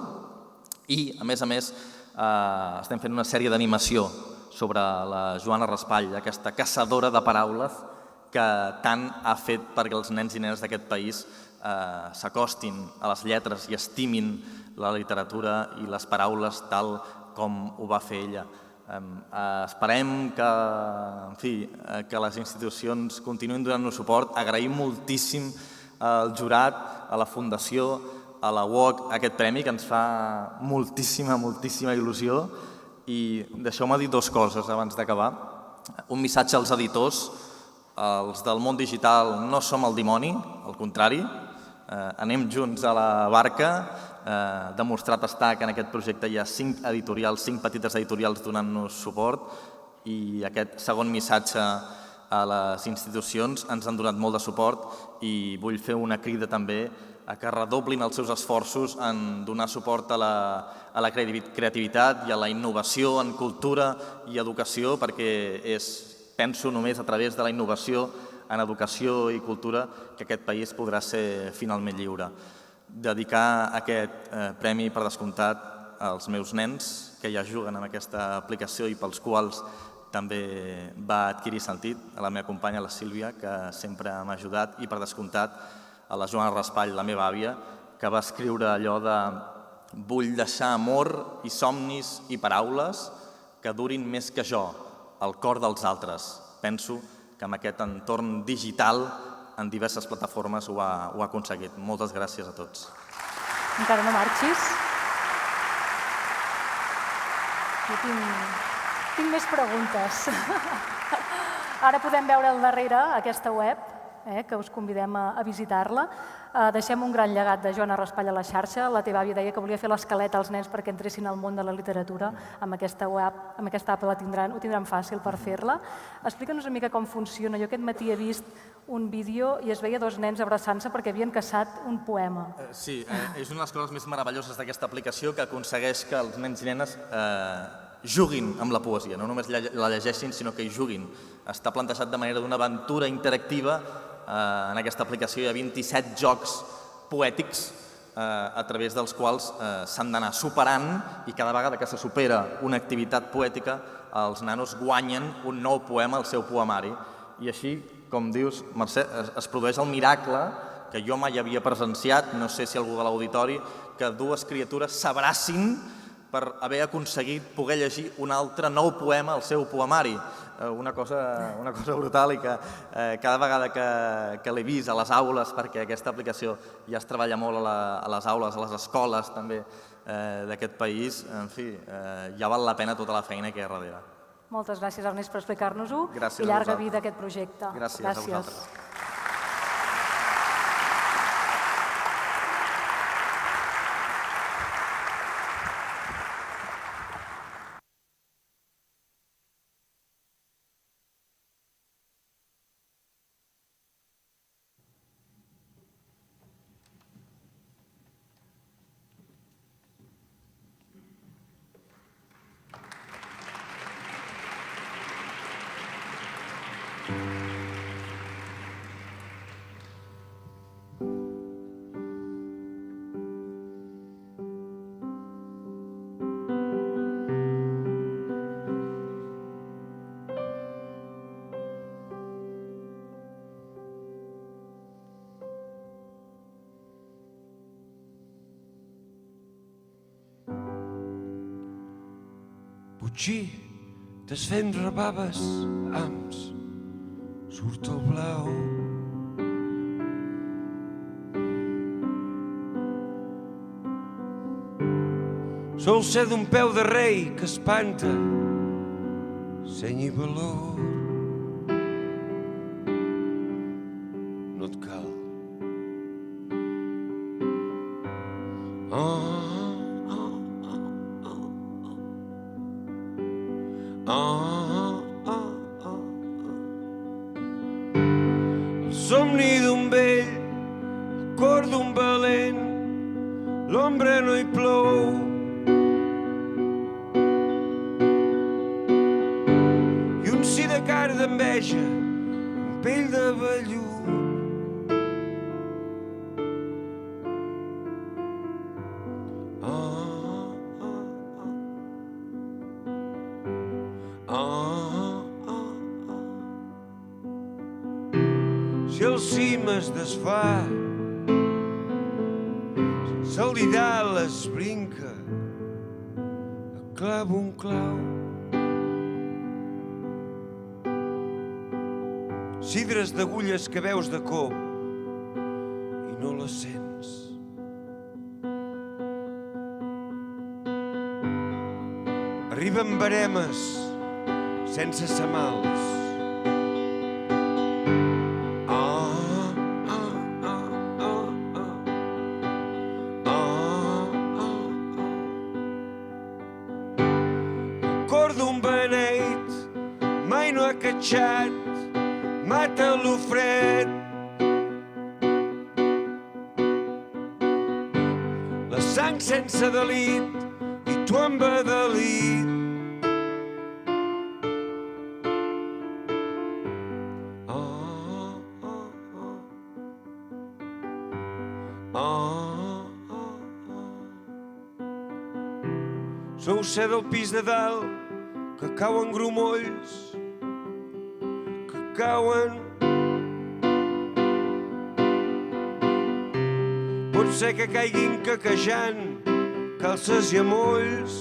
I, a més, estem fent una sèrie d'animació sobre la Joana Raspall, aquesta caçadora de paraules que tant ha fet perquè els nens i nenes d'aquest país s'acostin a les lletres i estimin la literatura i les paraules tal com ho va fer ella. Esperem que les institucions continuïn donant-nos suport. Agraïm moltíssim al jurat, a la Fundació, a la UOC, aquest premi, que ens fa moltíssima il·lusió. I deixeu-me dir dues coses abans d'acabar. Un missatge als editors. Els del món digital no som el dimoni, al contrari. Anem junts a la barca. Demostrat està que en aquest projecte hi ha 5 editorials, 5 petites editorials donant-nos suport, i aquest segon missatge a les institucions ens han donat molt de suport i vull fer una crida també a que redoblin els seus esforços en donar suport a la creativitat i a la innovació en cultura i educació, perquè penso només a través de la innovació en educació i cultura que aquest país podrà ser finalment lliure. Dedicar aquest premi, per descomptat, als meus nens que ja juguen amb aquesta aplicació i pels quals també va adquirir sentit, a la meva companya, la Sílvia, que sempre m'ha ajudat, i per descomptat a la Joana Raspall, la meva àvia, que va escriure allò de «Vull deixar amor i somnis i paraules que durin més que jo, al cor dels altres». Penso que amb aquest entorn digital en diverses plataformes ho ha aconseguit. Moltes gràcies a tots. Encara no marxis? Jo tinc més preguntes. Ara podem veure al darrere aquesta web, que us convidem a visitar-la. Deixem un gran llegat de Joana Raspall a la xarxa. La teva àvia deia que volia fer l'escaleta als nens perquè entressin al món de la literatura. Amb aquesta web, amb aquesta app ho tindran fàcil per fer-la. Explica'ns una mica com funciona. Jo aquest matí he vist un vídeo i es veia 2 nens abraçant-se perquè havien caçat un poema. Sí, és una de les coses més meravelloses d'aquesta aplicació, que aconsegueix que els nens i nenes juguin amb la poesia. No només la llegeixin, sinó que hi juguin. Està plantejat de manera d'una aventura interactiva. En aquesta aplicació hi ha 27 jocs poètics a través dels quals s'han d'anar superant, i cada vegada que se supera una activitat poètica els nanos guanyen un nou poema al seu poemari. I així, com dius, Mercè, es produeix el miracle que jo mai havia presenciat, no sé si algú de l'auditori, que 2 criatures s'abracin per haver aconseguit poder llegir un altre nou poema al seu poemari. Una cosa brutal i que cada vegada que l'he vist a les aules, perquè aquesta aplicació ja es treballa molt a les aules, a les escoles també d'aquest país, en fi, ja val la pena tota la feina que hi ha darrere. Moltes gràcies, Ernest, per explicar-nos-ho. Gràcies I a llarga vosaltres. vida a aquest projecte. Gràcies a vosaltres. Potser desfent rebaves, ams, surt el blau. Sol ser d'un peu de rei que espanta, seny i valor. No et cal. El somni d'un vell, el cor d'un valent, l'ombra no hi plou. I un sí de cara d'enveja, amb pell de vellut. Si el cim es desfà, sense el didal es brinca, clava un clau. Cidres d'agulles que veus de cop i no les sents. Arriben baremes sense semals. El cor d'un beneit mai no ha catxat, mata-lo fred. La sang sense delit i tu embadalit. Sou ser del pis de dalt que cauen grumolls, que cauen. Pot ser que caiguin quequejant calces i amolls.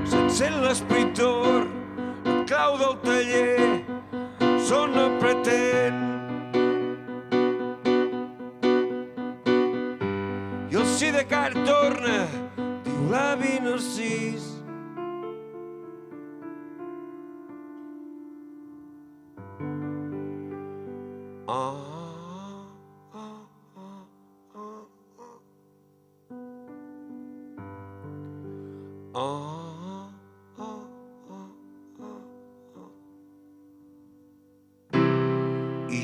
S'encén l'espritor, la clau del taller, sona pretén. I el sí de car torna, diu l'avi Narcís. I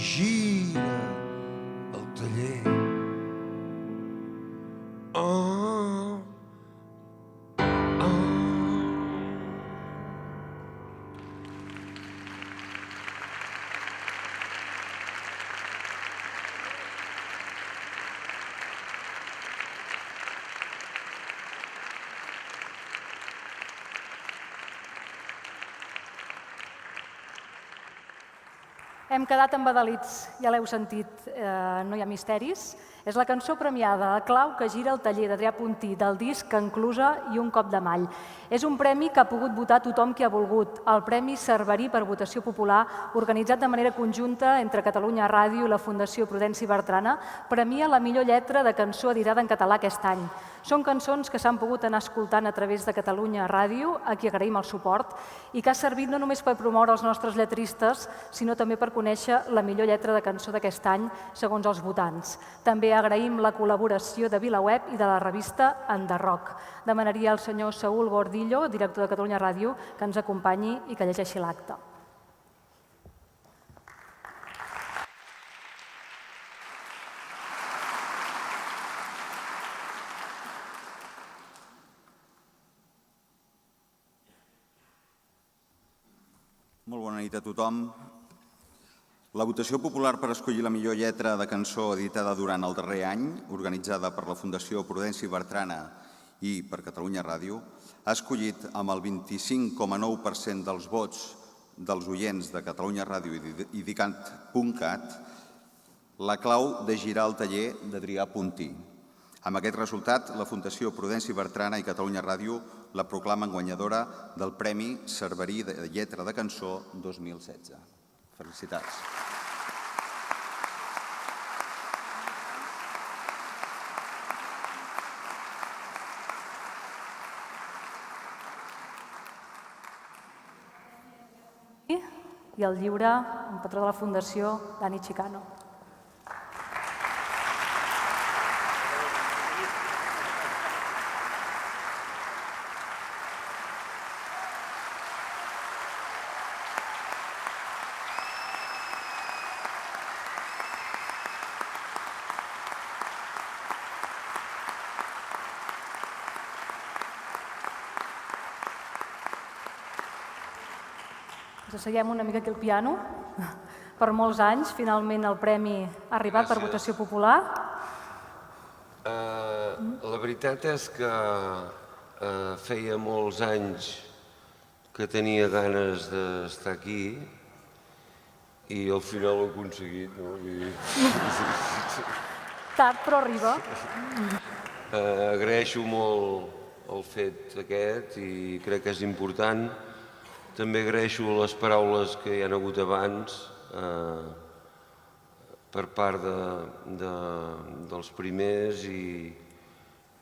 Hem quedat embadalits, ja l'heu sentit, no hi ha misteris. És la cançó premiada a clau que gira el taller d'Adrià Puntí del disc Enclusa i un cop de mall. És un premi que ha pogut votar tothom qui ha volgut, el Premi Cerverí per votació popular, organitzat de manera conjunta entre Catalunya Ràdio i la Fundació Prudenci Bertrana, premia la millor lletra de cançó editada en català aquest any. Són cançons que s'han pogut anar escoltant a través de Catalunya Ràdio, a qui agraïm el suport, i que ha servit no només per promoure els nostres lletristes, sinó també per conèixer la millor lletra de cançó d'aquest any, segons els votants. També agraïm la col·laboració de VilaWeb i de la revista Enderroc. Demanaria al senyor Saúl Gordillo, director de Catalunya Ràdio, que ens acompanyi i que llegeixi l'acte. Molt bona nit a tothom. La votació popular per escollir la millor lletra de cançó editada durant el darrer any, organitzada per la Fundació Prudenci Bertrana i per Catalunya Ràdio, ha escollit amb el 25,9% dels vots dels oients de Catalunya Ràdio i d'ICANT.cat la clau de girar el taller d'Adrià Puntí. Amb aquest resultat, la Fundació Prudenci Bertrana i Catalunya Ràdio la proclamen guanyadora del Premi Cerverí de Lletra de Cançó 2016. Felicitats. I el lliure, en patró de la Fundació, Dani Chicano. Ens asseiem una mica aquí al piano. Per molts anys, finalment el premi ha arribat per votació popular. La veritat és que feia molts anys que tenia ganes d'estar aquí i al final ho he aconseguit. Tard, però arriba. Agraeixo molt el fet aquest i crec que és important. També agraeixo les paraules que hi ha hagut abans per part dels primers i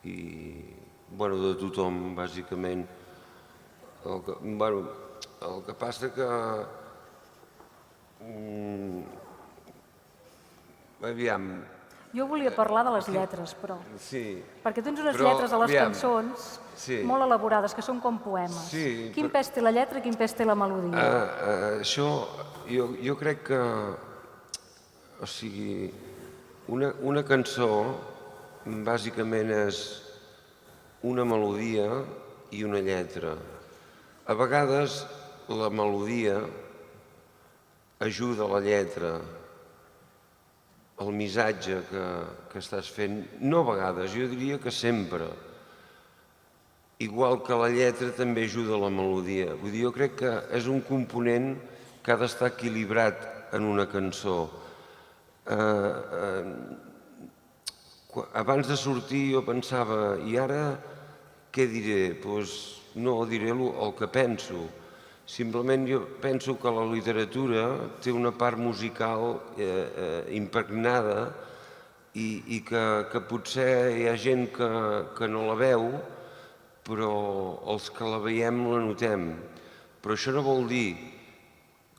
de tothom, bàsicament. El que passa que... Aviam... Jo volia parlar de les lletres, però... Sí. Perquè tens unes lletres a les cançons molt elaborades, que són com poemes. Quin pes té la lletra i quin pes té la melodia? Això, jo crec que... O sigui, una cançó bàsicament és una melodia i una lletra. A vegades la melodia ajuda la lletra, el missatge que estàs fent, no a vegades, jo diria que sempre. Igual que la lletra també ajuda la melodia. Vull dir, jo crec que és un component que ha d'estar equilibrat en una cançó. Abans de sortir jo pensava, i ara què diré? Doncs no, diré el que penso. Simplement jo penso que la literatura té una part musical impregnada i que potser hi ha gent que no la veu, però els que la veiem la notem. Però això no vol dir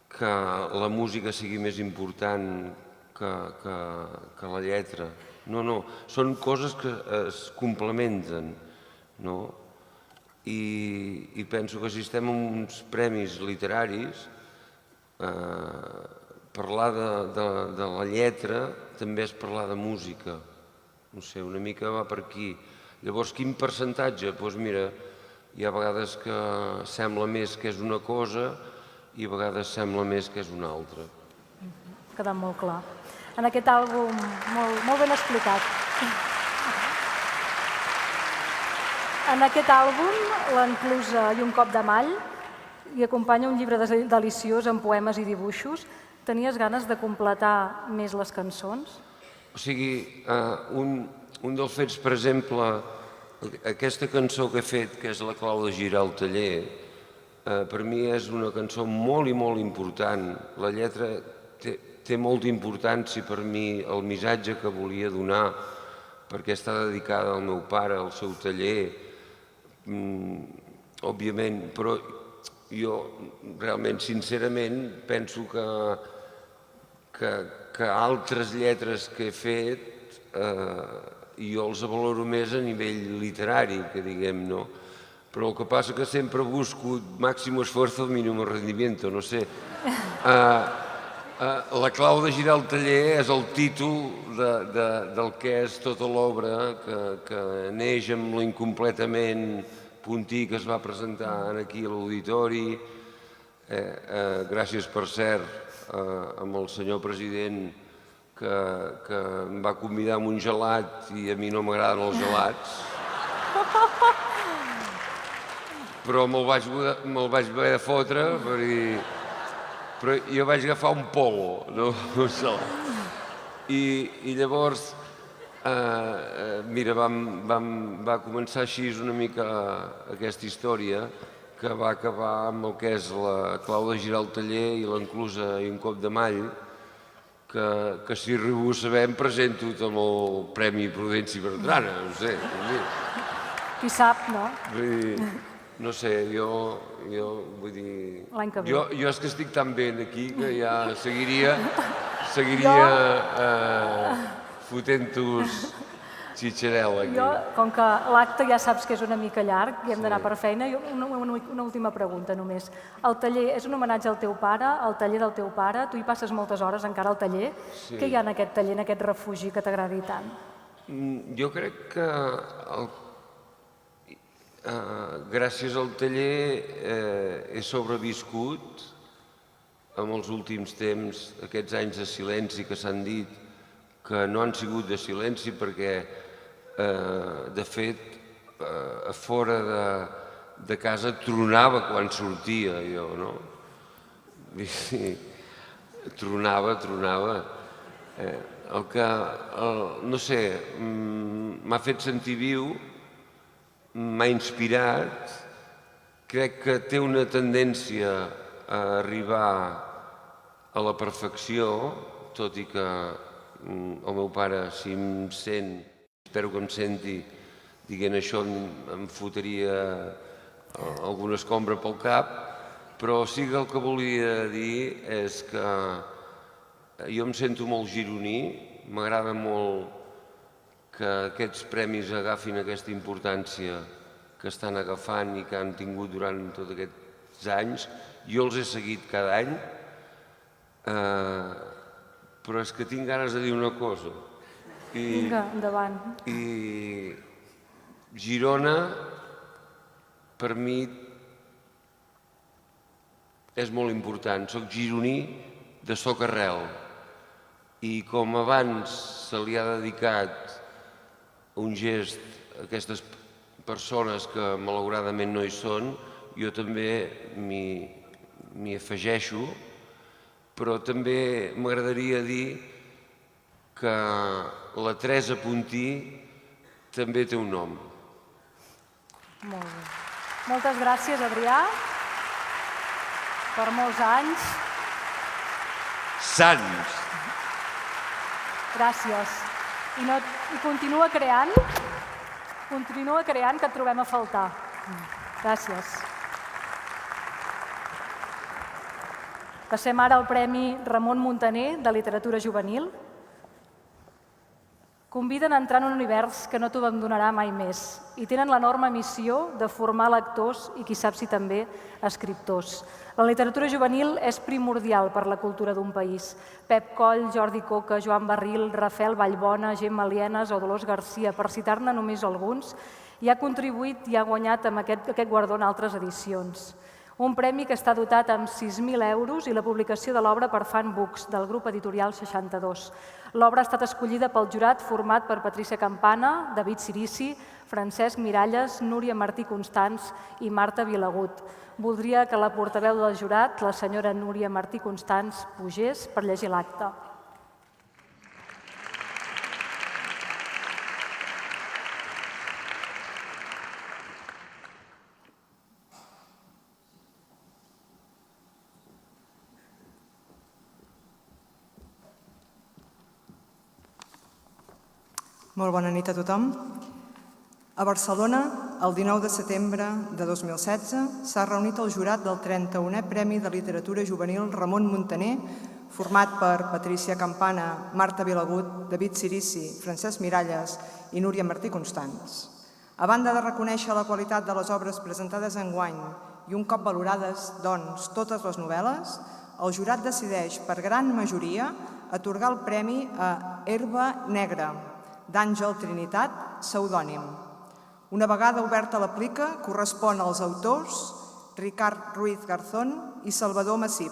que la música sigui més important que la lletra. No, no, són coses que es complementen, no? I penso que si estem en uns premis literaris, parlar de la lletra també és parlar de música. No sé, una mica va per aquí. Llavors, quin percentatge? Doncs mira, hi ha vegades que sembla més que és una cosa i a vegades sembla més que és una altra. Ha quedat molt clar. En aquest àlbum, molt ben explicat. En aquest àlbum, l'Enclusa i un cop de mall, hi acompanya un llibre deliciós amb poemes i dibuixos. tenies ganes de completar més les cançons? O sigui, un dels fets, per exemple, aquesta cançó que he fet, que és La clau de girar el taller, per mi és una cançó molt i molt important. La lletra té molta importància per mi, el missatge que volia donar, perquè està dedicada al meu pare, al seu taller, òbviament, però jo realment, sincerament, penso que altres lletres que he fet jo els valoro més a nivell literari, que diguem, no? Però el que passa que sempre busco máximo esfuerzo, mínimo rendimiento, no sé. La clau de girar el taller és el títol del que és tota l'obra, que neix amb l'incompletament puntí que es va presentar aquí a l'auditori. Gràcies, per cert, amb el senyor president que em va convidar a un gelat i a mi no m'agraden els gelats. Però me'l vaig haver de fotre, però jo vaig agafar un polo, no un gelat. I llavors, mira, va començar així una mica aquesta història, que va acabar amb el que és La clau de girar el taller i l'enclusa i un cop de mall, que si arribo a saber em presento amb el Premi Prudenci Bertrana, no sé. Qui sap, no? No sé, jo vull dir... L'any que ve. Jo és que estic tan ben aquí que ja seguiria fotent-us xitxarel aquí. Jo, com que l'acte ja saps que és una mica llarg i hem d'anar per feina, una última pregunta només. El taller és un homenatge al teu pare, al taller del teu pare. Tu hi passes moltes hores encara al taller. Què hi ha en aquest taller, en aquest refugi que t'agradi tant? Jo crec que gràcies al taller he sobreviscut en els últims temps aquests anys de silenci que s'han dit, que no han sigut de silenci perquè, de fet, a fora de casa tronava quan sortia jo, no? Tronava. El que, no sé, m'ha fet sentir viu, m'ha inspirat, crec que té una tendència a arribar a la perfecció, tot i que el meu pare, si em sent, espero que em senti, dient això em fotria alguna escombra pel cap, però sí que el que volia dir és que jo em sento molt gironí, m'agrada molt que aquests premis agafin aquesta importància que estan agafant i que han tingut durant tots aquests anys. Jo els he seguit cada any, però és que tinc ganes de dir una cosa. Vinga, endavant. I Girona, per mi, és molt important. Soc gironí de socarrel. I com abans se li ha dedicat un gest a aquestes persones que malauradament no hi són, jo també m'hi afegeixo, però també m'agradaria dir que la Teresa Puntí també té un nom. Molt bé. Moltes gràcies, Adrià, per molts anys. Sants! Gràcies. I continua creant, que et trobem a faltar. Gràcies. Passem ara al Premi Ramon Muntaner de Literatura Juvenil. Conviden a entrar en un univers que no t'ho abandonarà mai més i tenen l'enorme missió de formar lectors i qui sap si també escriptors. La literatura juvenil és primordial per la cultura d'un país. Pep Coll, Jordi Coca, Joan Barril, Rafael Vallbona, Gemma Lienas o Dolors Garcia, per citar-ne només alguns, i ha contribuït i ha guanyat amb aquest guardó en altres edicions. Un premi que està dotat amb 6.000 euros i la publicació de l'obra per Fan Books, del grup editorial 62. L'obra ha estat escollida pel jurat format per Patrícia Campana, David Cirici, Francesc Miralles, Núria Martí Constans i Marta Vilagut. Voldria que la portaveu del jurat, la senyora Núria Martí Constans, pugés per llegir l'acte. Molt bona nit a tothom. A Barcelona, el 19 de setembre de 2016, s'ha reunit el jurat del 31è Premi de Literatura Juvenil Ramon Muntaner, format per Patrícia Campana, Marta Vilagut, David Cirici, Francesc Miralles i Núria Martí Constans. A banda de reconèixer la qualitat de les obres presentades enguany i un cop valorades, doncs, totes les novel·les, el jurat decideix, per gran majoria, atorgar el premi a Herba Negra, d'Àngel Trinitat, pseudònim. Una vegada oberta la plica, correspon als autors Ricard Ruiz Garzón i Salvador Massip.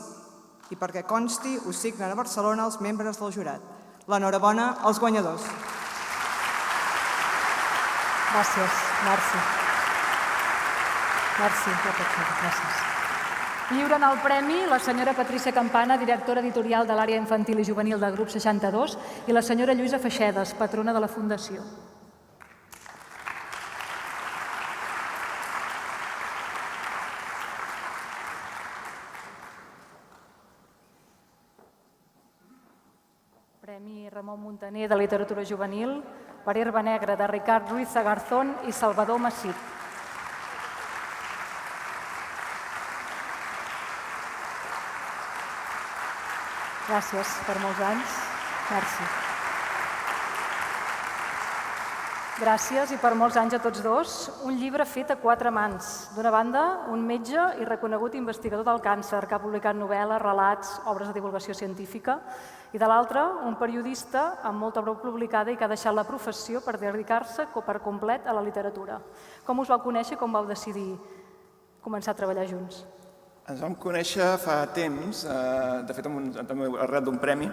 I perquè consti, ho signen a Barcelona els membres del jurat. L'enhorabona als guanyadors. Gràcies, Mercè. Gràcies. Lliuren el premi la senyora Patrícia Campana, directora editorial de l'àrea infantil i juvenil del grup 62, i la senyora Lluïsa Feixedes, patrona de la Fundació. Premi Ramon Muntaner de Literatura Juvenil per Herba Negra de Ricard Ruiz Garzón i Salvador Massip. Gràcies per molts anys. Merci. Gràcies i per molts anys a tots dos. Un llibre fet a 4 mans. D'una banda, un metge i reconegut investigador del càncer que ha publicat novel·les, relats, obres de divulgació científica. I de l'altra, un periodista amb molta obra publicada i que ha deixat la professió per dedicar-se per complet a la literatura. Com us vau conèixer i com vau decidir començar a treballar junts? Ens vam conèixer fa temps, de fet arran d'un premi,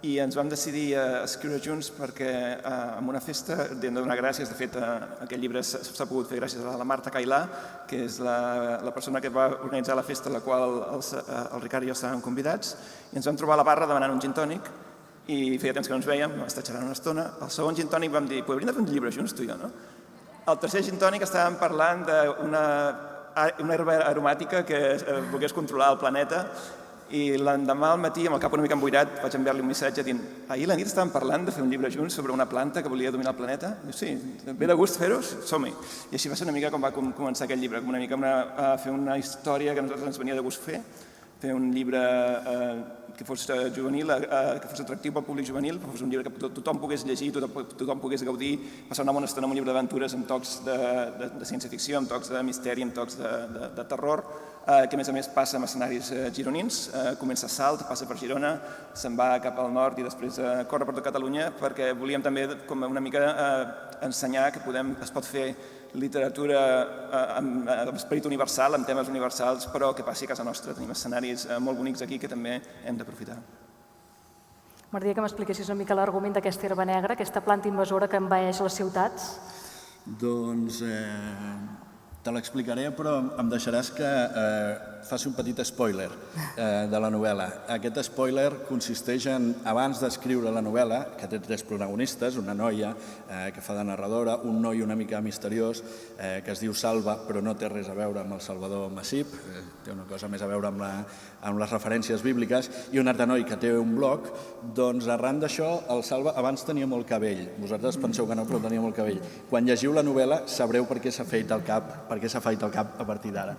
i ens vam decidir a escriure junts perquè en una festa hem de donar gràcies. De fet, aquest llibre s'ha pogut fer gràcies a la Marta Cailà, que és la persona que va organitzar la festa a la qual el Ricard i jo estàvem convidats, i ens vam trobar a la barra demanant un gin tònic i feia temps que no ens vèiem, vam estar xerrant una estona. El segon gin tònic vam dir, hauríem de fer un llibre junts, tu i jo, no? El tercer gin tònic estàvem parlant d'una herba aromàtica que volgués controlar el planeta, i l'endemà al matí, amb el cap una mica emboirat, vaig enviar-li un missatge dient ahir a la nit estàvem parlant de fer un llibre junts sobre una planta que volia dominar el planeta. Diu, sí, ve de gust fer-ho? Som-hi. I així va ser una mica com va començar aquest llibre, una mica fer una història que a nosaltres ens venia de gust fer un llibre que fos juvenil, que fos atractiu pel públic juvenil, que fos un llibre que tothom pogués llegir, tothom pogués gaudir, passar una bona estona amb un llibre d'aventures amb tocs de ciència-ficció, amb tocs de misteri, amb tocs de terror, que a més passa en escenaris gironins, comença a Salt, passa per Girona, se'n va cap al nord i després corre per tot Catalunya, perquè volíem també com una mica ensenyar que es pot fer literatura amb esperit universal, amb temes universals, però que passi a casa nostra. Tenim escenaris molt bonics aquí que també hem d'aprofitar. M'agradaria que m'expliquessis una mica l'argument d'aquesta herba negra, aquesta planta invasora que envaeix les ciutats. Doncs te l'explicaré, però em deixaràs que faci un petit spoiler de la novel·la. Aquest spoiler consisteix en, abans d'escriure la novel·la, que té 3 protagonistes, una noia que fa de narradora, un noi una mica misteriós que es diu Salva, però no té res a veure amb el Salvador Massip, té una cosa més a veure amb les referències bíbliques, i un altre noi que té un blog. Doncs arran d'això, el Salva abans tenia molt cabell. Vosaltres penseu que no, però tenia molt cabell. Quan llegiu la novel·la sabreu per què s'ha fet el cap, a partir d'ara.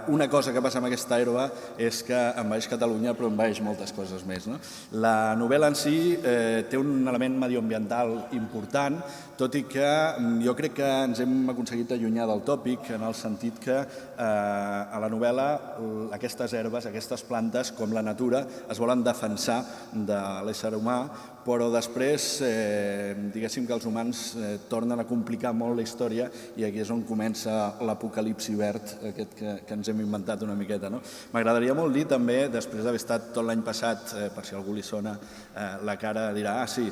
Una cosa que passa amb aquesta herba és que envaeix Catalunya, però envaeix moltes coses més. La novel·la en si té un element medioambiental important, tot i que jo crec que ens hem aconseguit allunyar del tòpic, en el sentit que a la novel·la aquestes herbes, aquestes plantes, com la natura, es volen defensar de l'ésser humà, però després, diguéssim que els humans tornen a complicar molt la història i aquí és on comença l'apocalipsi verd aquest que ens hem inventat una miqueta. M'agradaria molt dir també, després d'haver estat tot l'any passat, per si algú li sona la cara, dirà, sí,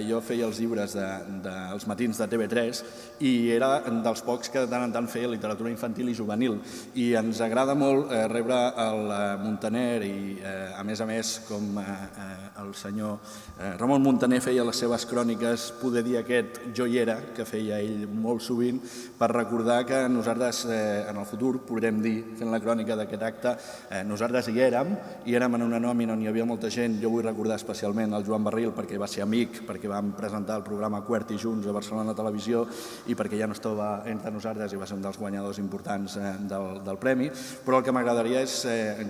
jo feia els llibres dels matins de TV3 i era dels pocs que de tant en tant feia literatura infantil i juvenil. I ens agrada molt rebre el Muntaner i, a més, com el senyor Ramon Muntaner feia les seves cròniques, poder dir aquest jo hi era, que feia ell molt sovint, per recordar que nosaltres en el futur podrem dir, fent la crònica d'aquest acte, nosaltres hi érem en una nòmina on hi havia molta gent. Jo vull recordar especialment el Joan Barril perquè va ser amic, perquè vam presentar el programa QWERTY junts a Barcelona Televisió i perquè ja no estava entre nosaltres i va ser un dels guanyadors importants del premi. Però el que m'agradaria és,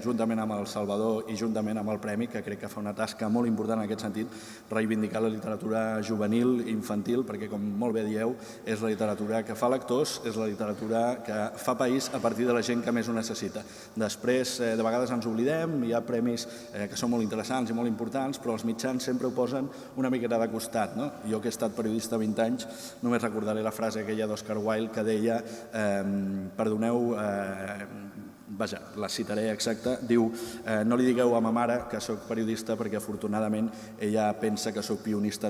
juntament amb el Salvador i juntament amb el premi, que crec que fa una tasca molt important en aquest sentit, reivindicar la literatura juvenil, infantil, perquè, com molt bé dieu, és la literatura que fa lectors, és la literatura que fa país a partir de la gent que més ho necessita. Després, de vegades ens oblidem, hi ha premis que són molt interessants i molt importants, però els mitjans sempre ho posen una miqueta de costat. Jo, que he estat periodista 20 anys, només recordaré la frase aquella d'Oscar Wilde que deia, perdoneu, vaja, la citaré exacta, diu, no li digueu a ma mare que sóc periodista perquè afortunadament ella pensa que sóc pianista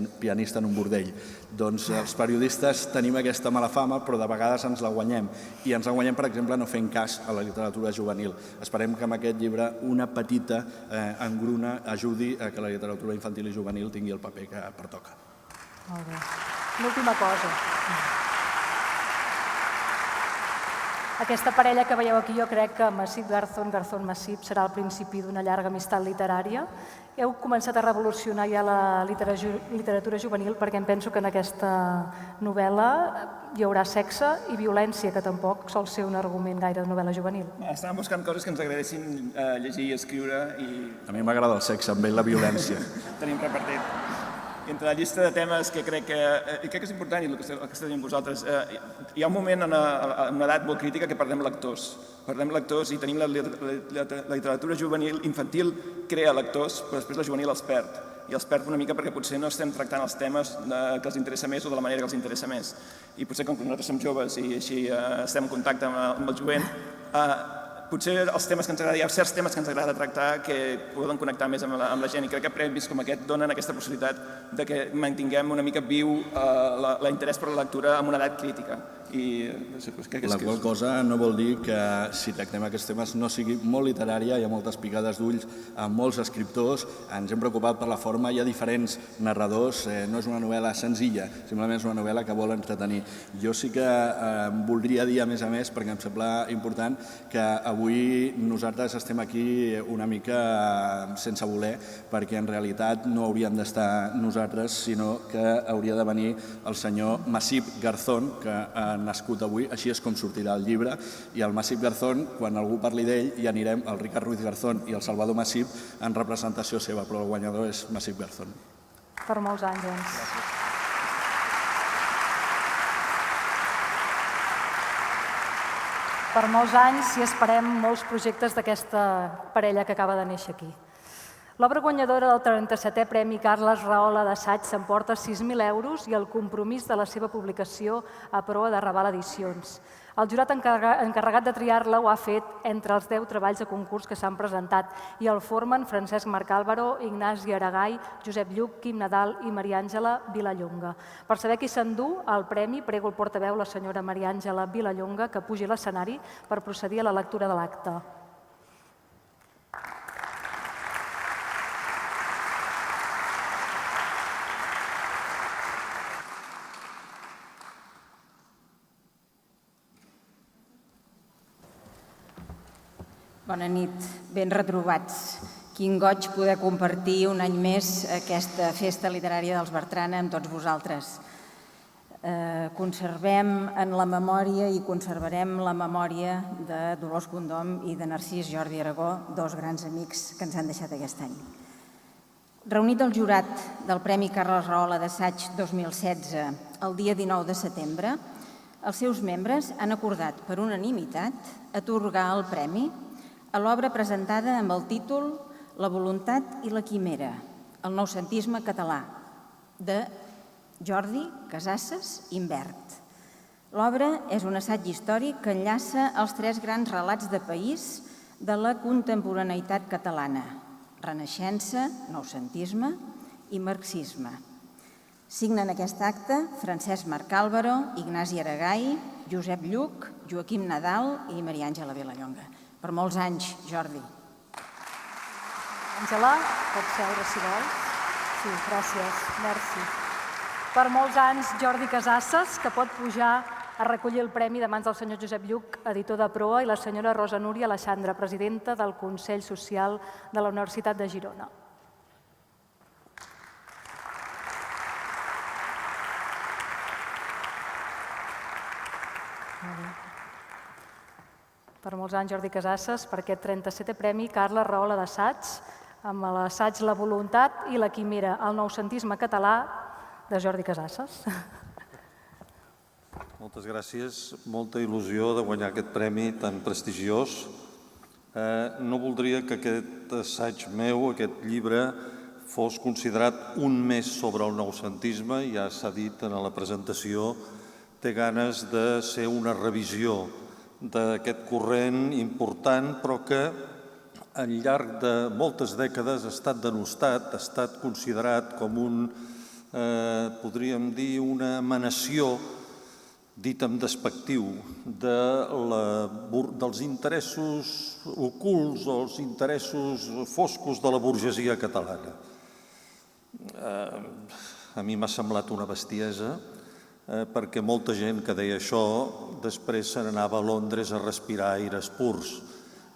en un bordell. Doncs els periodistes tenim aquesta mala fama, però de vegades ens la guanyem. I ens la guanyem, per exemple, no fent cas a la literatura juvenil. Esperem que amb aquest llibre una petita engruna ajudi a que la literatura infantil i juvenil tingui el paper que pertoca. Molt bé. L'última cosa. Aquesta parella que veieu aquí, jo crec que Masip Garzón, Garzón Masip, serà el principi d'una llarga amistat literària. Heu començat a revolucionar ja la literatura juvenil perquè em penso que en aquesta novel·la hi haurà sexe i violència, que tampoc sol ser un argument gaire de novel·la juvenil. Estàvem buscant coses que ens agradessin llegir i escriure i... A mi m'agrada el sexe, amb ell la violència. Tenim repartit. I entre la llista de temes que crec que és important, i el que esteu dient vosaltres, hi ha un moment en una edat molt crítica que perdem lectors. Perdem lectors i tenim la literatura juvenil, infantil, crea lectors, però després la juvenil els perd. I els perd una mica perquè potser no estem tractant els temes que els interessa més o de la manera que els interessa més. I potser com que nosaltres som joves i així estem en contacte amb el jovent, potser els temes que ens agrada, hi ha certs temes que ens agrada tractar que poden connectar més amb la gent i crec que premis com aquest donen aquesta possibilitat de que mantinguem una mica viu l'interès per la lectura en una edat crítica. La qual cosa no vol dir que si tractem aquests temes no sigui molt literària, hi ha moltes picades d'ulls amb molts escriptors, ens hem preocupat per la forma, hi ha diferents narradors, no és una novel·la senzilla, simplement és una novel·la que vol entretenir. Jo sí que voldria dir, a més, perquè em sembla important, que avui nosaltres estem aquí una mica sense voler, perquè en realitat no hauríem d'estar nosaltres, sinó que hauria de venir el senyor Masip Garzón, que ha nascut avui, així és com sortirà el llibre, i el Masip Garzón, quan algú parli d'ell, hi anirem el Ricard Ruiz Garzón i el Salvador Masip en representació seva, però el guanyador és Masip Garzón. Per molts anys, doncs. Per molts anys i esperem molts projectes d'aquesta parella que acaba de néixer aquí. L'obra guanyadora del 37è Premi Carles Rahola d'assaig s'emporta 6.000 euros i el compromís de la seva publicació a proa de Raval Edicions. El jurat encarregat de triar-la ho ha fet entre els 10 treballs de concurs que s'han presentat i el formen Francesc Marc Álvaro, Ignasi Aragai, Josep Lluc, Quim Nadal i Maria Àngela Vilallonga. Per saber qui s'endú el premi, prego el portaveu, la senyora Maria Àngela Vilallonga, que pugi a l'escenari per procedir a la lectura de l'acte. Bona nit, ben retrobats. Quin goig poder compartir un any més aquesta festa literària dels Bertrana amb tots vosaltres. Conservem en la memòria i conservarem la memòria de Dolors Condom i de Narcís Jordi Aragó, dos grans amics que ens han deixat aquest any. Reunit el jurat del Premi Carles Rahola d'assaig 2016 el dia 19 de setembre, els seus membres han acordat per unanimitat atorgar el premi a l'obra presentada amb el títol La voluntat i la quimera, el noucentisme català, de Jordi Casasses Imbert. L'obra és un assaig històric que enllaça els 3 grans relats de país de la contemporaneïtat catalana: Renaixença, Noucentisme i Marxisme. Signen aquest acte Francesc Marc Álvaro, Ignasi Aragai, Josep Lluc, Joaquim Nadal i Maria Àngela Vilallonga. Per molts anys, Jordi. Àngela, pots seure si vols? Sí, gràcies, merci. Per molts anys, Jordi Casasses, que pot pujar a recollir el premi de mans del senyor Josep Lluc, editor de Proa, i la senyora Rosa Núria Aleixandra, presidenta del Consell Social de la Universitat de Girona. Per molts anys, Jordi Casasses, per aquest 37è premi, Carla Rahola d'Assaig, amb l'assaig La voluntat i la quimera, el noucentisme català de Jordi Casasses. Moltes gràcies. Molta il·lusió de guanyar aquest premi tan prestigiós. No voldria que aquest assaig meu, aquest llibre, fos considerat un més sobre el noucentisme. Ja s'ha dit en la presentació, té ganes de ser una revisió d'aquest corrent important, però que al llarg de moltes dècades ha estat denostat, ha estat considerat com podríem dir, una emanació, dit amb despectiu, dels interessos ocults o els interessos foscos de la burgesia catalana. A mi m'ha semblat una bestiesa, perquè molta gent que deia això després se n'anava a Londres a respirar aires purs.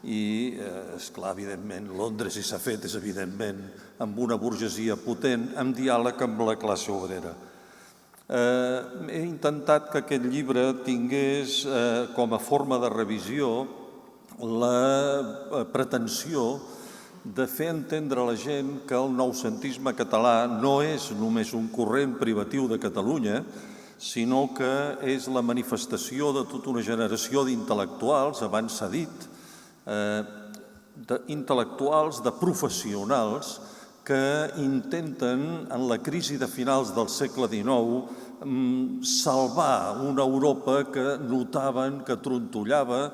I, esclar, evidentment, Londres, si s'ha fet, és evidentment amb una burgesia potent, en diàleg amb la classe obrera. He intentat que aquest llibre tingués com a forma de revisió la pretensió de fer entendre a la gent que el noucentisme català no és només un corrent privatiu de Catalunya, sinó que és la manifestació de tota una generació d'intel·lectuals, abans s'ha dit, d'intel·lectuals, de professionals que intenten, en la crisi de finals del segle XIX, salvar una Europa que notaven que trontollava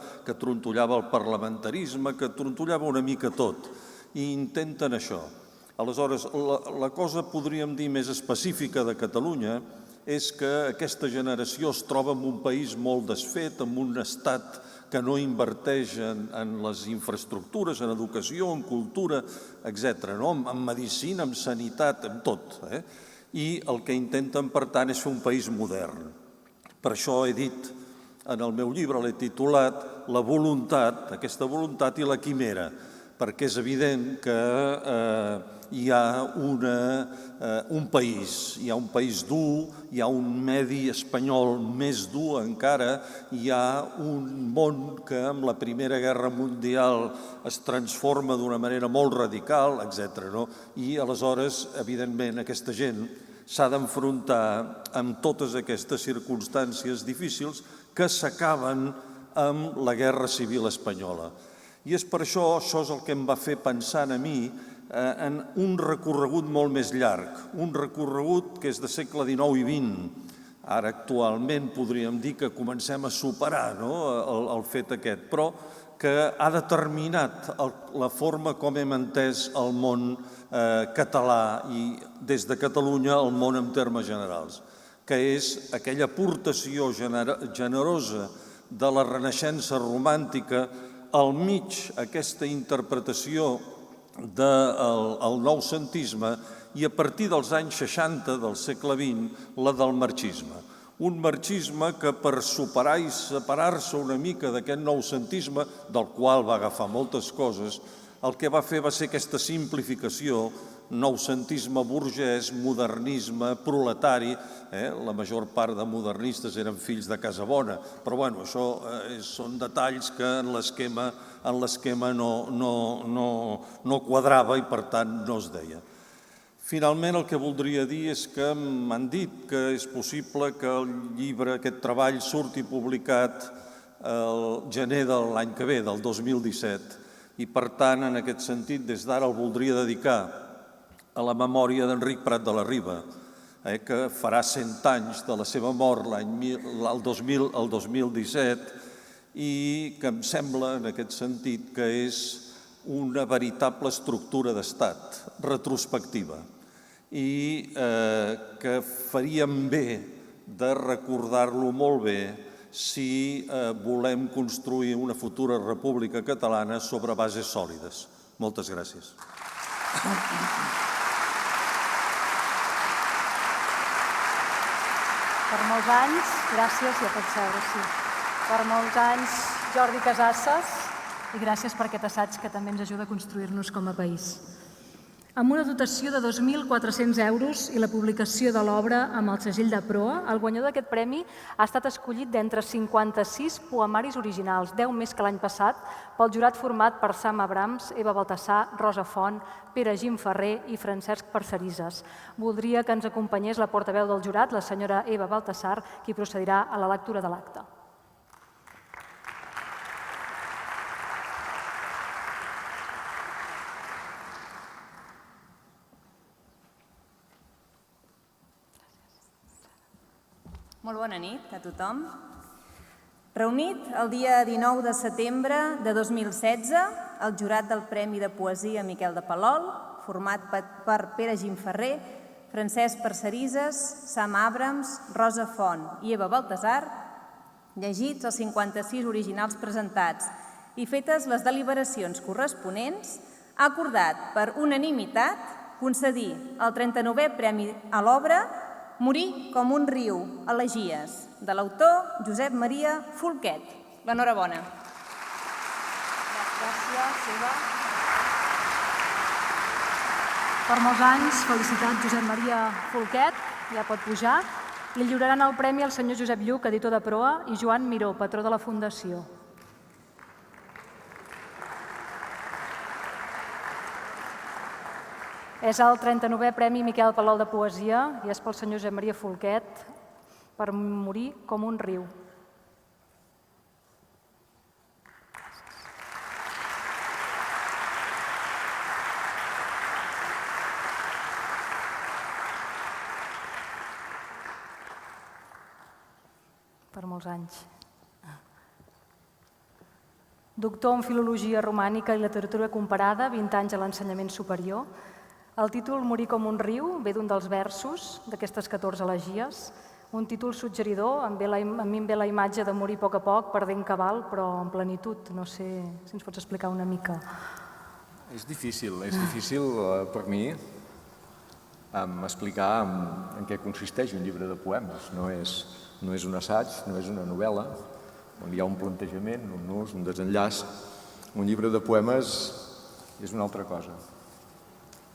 el parlamentarisme, que trontollava una mica tot, i intenten això. Aleshores, la cosa, podríem dir, més específica de Catalunya és que aquesta generació es troba en un país molt desfet, en un estat que no inverteix en les infraestructures, en educació, en cultura, etc., en medicina, en sanitat, en tot. I el que intenten, per tant, és fer un país modern. Per això he dit, en el meu llibre l'he titulat La voluntat, aquesta voluntat i la quimera, perquè és evident que hi ha un país dur, hi ha un medi espanyol més dur encara, hi ha un món que amb la Primera Guerra Mundial es transforma d'una manera molt radical, etc. I aleshores, evidentment, aquesta gent s'ha d'enfrontar amb totes aquestes circumstàncies difícils que s'acaben amb la Guerra Civil Espanyola. I és per això és el que em va fer pensar a mi en un recorregut molt més llarg, un recorregut que és de segle XIX i XX. Ara, actualment, podríem dir que comencem a superar el fet aquest, però que ha determinat la forma com hem entès el món català i, des de Catalunya, el món en termes generals, que és aquella aportació generosa de la Renaixença romàntica al mig aquesta interpretació del noucentisme i a partir dels anys 60 del segle XX la del marxisme. Un marxisme que per superar i separar-se una mica d'aquest noucentisme, del qual va agafar moltes coses, el que va fer va ser aquesta simplificació, noucentisme burgès, modernisme, proletari. La major part de modernistes eren fills de Casabona, però bueno, això són detalls que en l'esquema no quadrava i per tant no es deia. Finalment, el que voldria dir és que m'han dit que és possible que el llibre, aquest treball, surti publicat el gener de l'any que ve, del 2017, i per tant, en aquest sentit, des d'ara el voldria dedicar a la memòria d'Enric Prat de la Riba, que farà 100 anys de la seva mort el 2017, i que em sembla, en aquest sentit, que és una veritable estructura d'estat, retrospectiva, i que faríem bé de recordar-lo molt bé si volem construir una futura república catalana sobre bases sòlides. Moltes gràcies. Per molts anys, gràcies, ja pots seure, sí. Per molts anys, Jordi Casasses, i gràcies per aquest assaig que també ens ajuda a construir-nos com a país. Amb una dotació de 2.400 euros i la publicació de l'obra amb el segell de proa, el guanyador d'aquest premi ha estat escollit d'entre 56 poemaris originals, 10 més que l'any passat, pel jurat format per Sam Abrams, Eva Baltasar, Rosa Font, Pere Gimferrer i Francesc Parcerisas. Voldria que ens acompanyés la portaveu del jurat, la senyora Eva Baltasar, qui procedirà a la lectura de l'acte. Molt bona nit a tothom. Reunit el dia 19 de setembre de 2016, el jurat del Premi de Poesia Miquel de Palol, format per Pere Gimferrer, Francesc Parcerisas, Sam Abrams, Rosa Font i Eva Baltasar, llegits els 56 originals presentats i fetes les deliberacions corresponents, ha acordat per unanimitat concedir el 39è Premi a l'obra Morir com un riu, elegies, de l'autor Josep Maria Folquet. L'enhorabona. Gràcies, Eva. Per molts anys, felicitat Josep Maria Folquet, ja pot pujar. Li lliuraran el premi al senyor Josep Lluc, editor de proa, i Joan Miró, patró de la Fundació. És el 39è Premi Miquel Palol de Poesia i és pel senyor Josep Maria Folquet per Morir com un riu. Per molts anys. Doctor en Filologia Romànica i Literatura Comparada, 20 anys a l'ensenyament superior. El títol Morir com un riu ve d'un dels versos d'aquestes 14 elegies, un títol suggeridor, a mi em ve la imatge de morir a poc, perdent cabal, però en plenitud. No sé si ens pots explicar una mica. És difícil per mi explicar en què consisteix un llibre de poemes. No és un assaig, no és una novel·la, on hi ha un plantejament, un nus, un desenllaç. Un llibre de poemes és una altra cosa.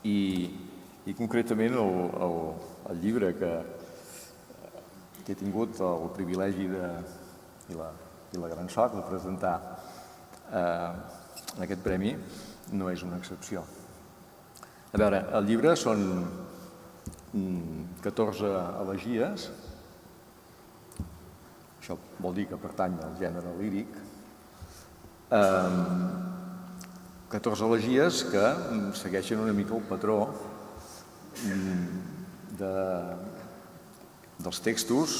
I concretament el llibre que he tingut el privilegi i la gran sort de presentar en aquest premi no és una excepció. A veure, el llibre són 14 elegies, això vol dir que pertany al gènere líric, 14 elegies que segueixen una mica el patró dels textos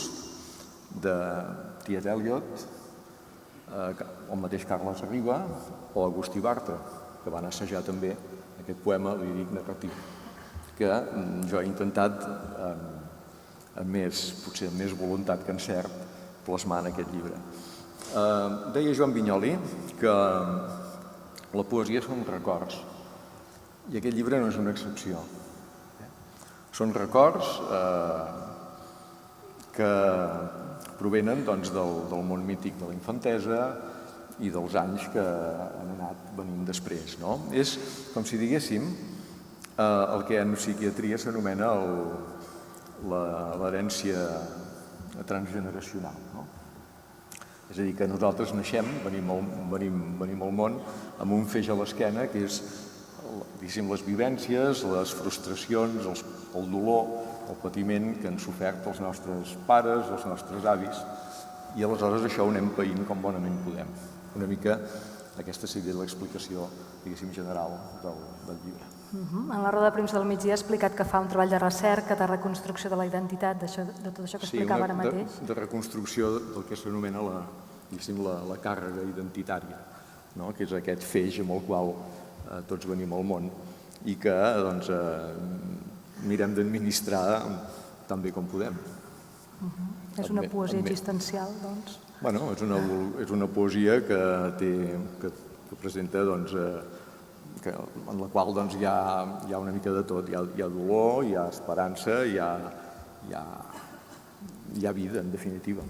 de T.S. Eliot, el mateix Carles Riba o Agustí Bartra, que van assajar també aquest poema líric narratiu, que jo he intentat, potser amb més voluntat que encert, plasmar en aquest llibre. Deia Joan Vinyoli que la poesia són records, i aquest llibre no és una excepció. Són records que provenen del món mític de la infantesa i dels anys que han anat venint després. És com si diguéssim el que en psiquiatria s'anomena l'herència transgeneracional. És a dir, que nosaltres naixem, venim al món amb un feix a l'esquena que és, diguéssim, les vivències, les frustracions, el dolor, el patiment que han sofert els nostres pares, els nostres avis, i aleshores això ho anem païnt com bonament podem. Una mica aquesta seria l'explicació, diguéssim, general del llibre. En la roda de premsa del migdia ha explicat que fa un treball de recerca, de reconstrucció de la identitat, de tot això que explicava ara mateix. Sí, de reconstrucció del que s'anomena la càrrega identitària, que és aquest feix amb el qual tots venim al món i que mirem d'administrar tan bé com podem. És una poesia existencial, doncs? Bueno, és una poesia que presenta, en la qual hi ha una mica de tot. Hi ha dolor, hi ha esperança, hi ha vida, en definitiva.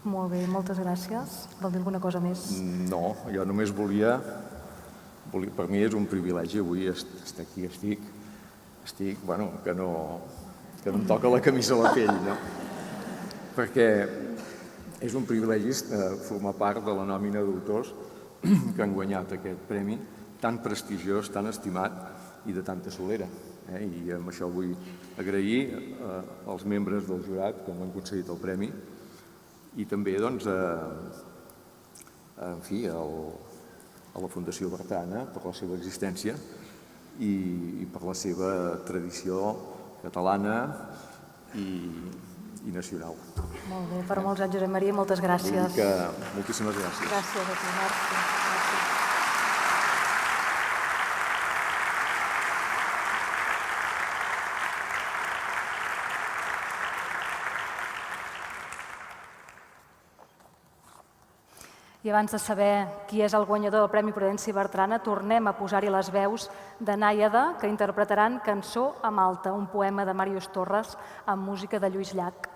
Molt bé, moltes gràcies. Vol dir alguna cosa més? No, jo només volia... Per mi és un privilegi avui estar aquí, estic, que no em toca la camisa a la pell, no? Perquè és un privilegi formar part de la nòmina d'autors que han guanyat aquest premi tan prestigiós, tan estimat i de tanta solera. I amb això vull agrair als membres del jurat que m'han concedit el premi i també, en fi, a la Fundació Bertrana per la seva existència i per la seva tradició catalana i nacional. Molt bé, per molts anys, Josep Maria, moltes gràcies. Moltíssimes gràcies. Gràcies a tu, Marc. I abans de saber qui és el guanyador del Premi Prudenci Bertrana, tornem a posar-hi les veus de Nàiada, que interpretaran Cançó a Malta, un poema de Màrius Torres amb música de Lluís Llach.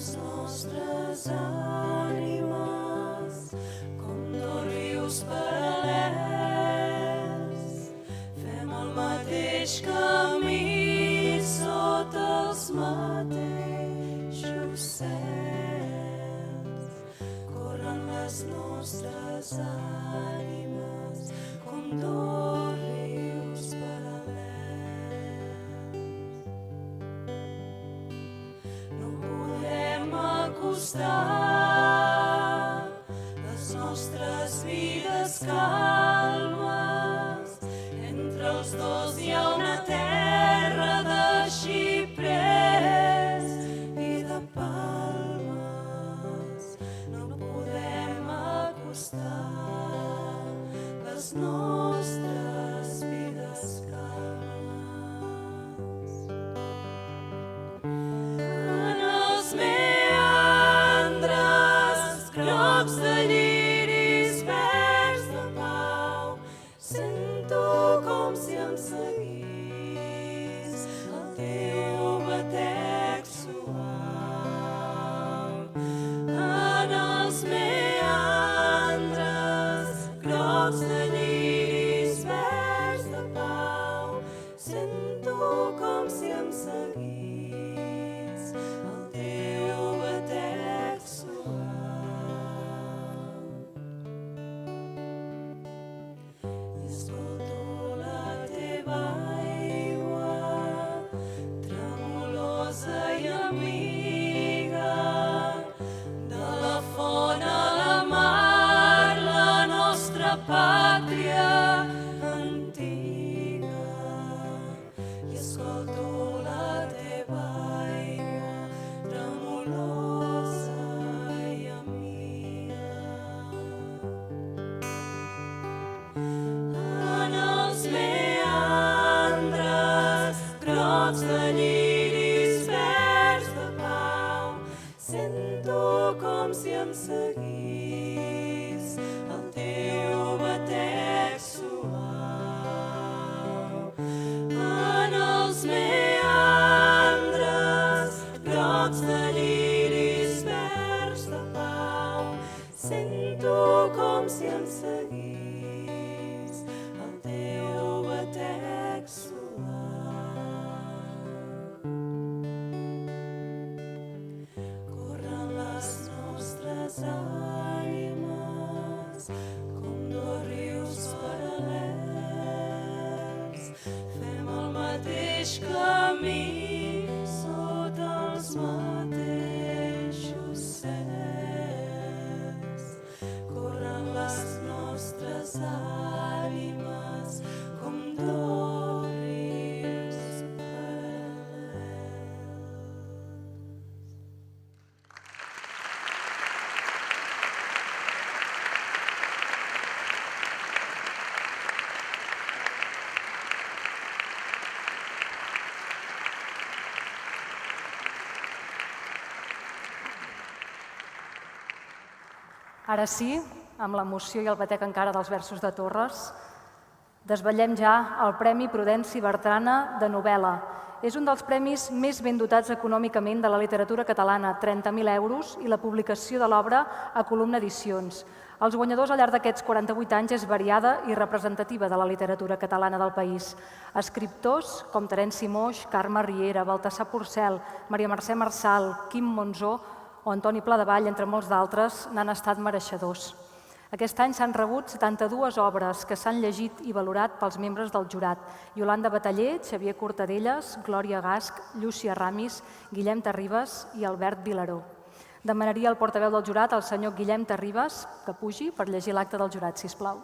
Nostres ànimes com dos rius paral·lels, fem el mateix camí sota els mateixos cels. Corren les nostres ànimes com dos rius paral·lels. No podem acostar les nostres vides calmes. Entre els dos hi ha una terra de xiprers i de palmes. No podem acostar les nostres vides calmes. En els meandres grocs de lliris verds de pau, sento com si em seguís el teu batec suau. En els meandres grocs de lliris verds de pau, sento com si em seguís el teu batec suau. sento com si em seguís el teu batec suau. En els meandres brots de lliris verds de pau, sento com si em seguís el teu batec suau. Corren les nostres ànimes com dos rius paral·lels. Fem el mateix camí sota els mateixos cels. Corren les nostres ànimes com dos rius paral·lels. Ara sí, amb l'emoció i el batec encara dels versos de Torres, desvetllem ja el Premi Prudenci Bertrana de novel·la. És un dels premis més ben dotats econòmicament de la literatura catalana, 30.000 euros, i la publicació de l'obra a Columna Edicions. Els guanyadors al llarg d'aquests 48 anys és variada i representativa de la literatura catalana del país. Escriptors com Terenci Moix, Carme Riera, Baltasar Porcel, Maria Mercè Marçal, Quim Monzó o Antoni Pladevall, entre molts d'altres, n'han estat mereixedors. Aquest any s'han rebut 72 obres que s'han llegit i valorat pels membres del jurat. Iolanda Bataller, Xavier Cortadellas, Glòria Gasc, Llúcia Ramis, Guillem Terribas i Albert Vilaró. Demanaria al portaveu del jurat, el senyor Guillem Terribas, que pugi per llegir l'acte del jurat, sisplau.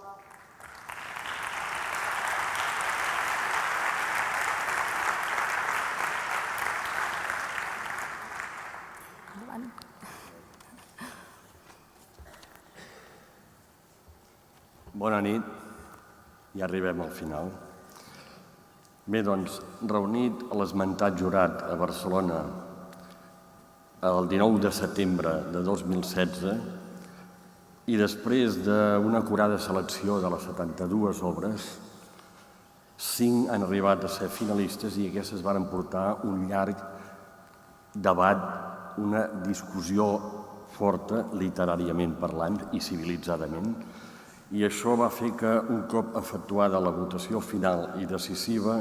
Bona nit, ja arribem al final. Bé, doncs, reunit a l'esmentat jurat a Barcelona el 19 de setembre de 2016 i després d'una acurada selecció de les 72 obres, 5 han arribat a ser finalistes i aquestes varen portar un llarg debat, una discussió forta, literàriament parlant i civilitzadament, i això va fer que, un cop efectuada la votació final i decisiva,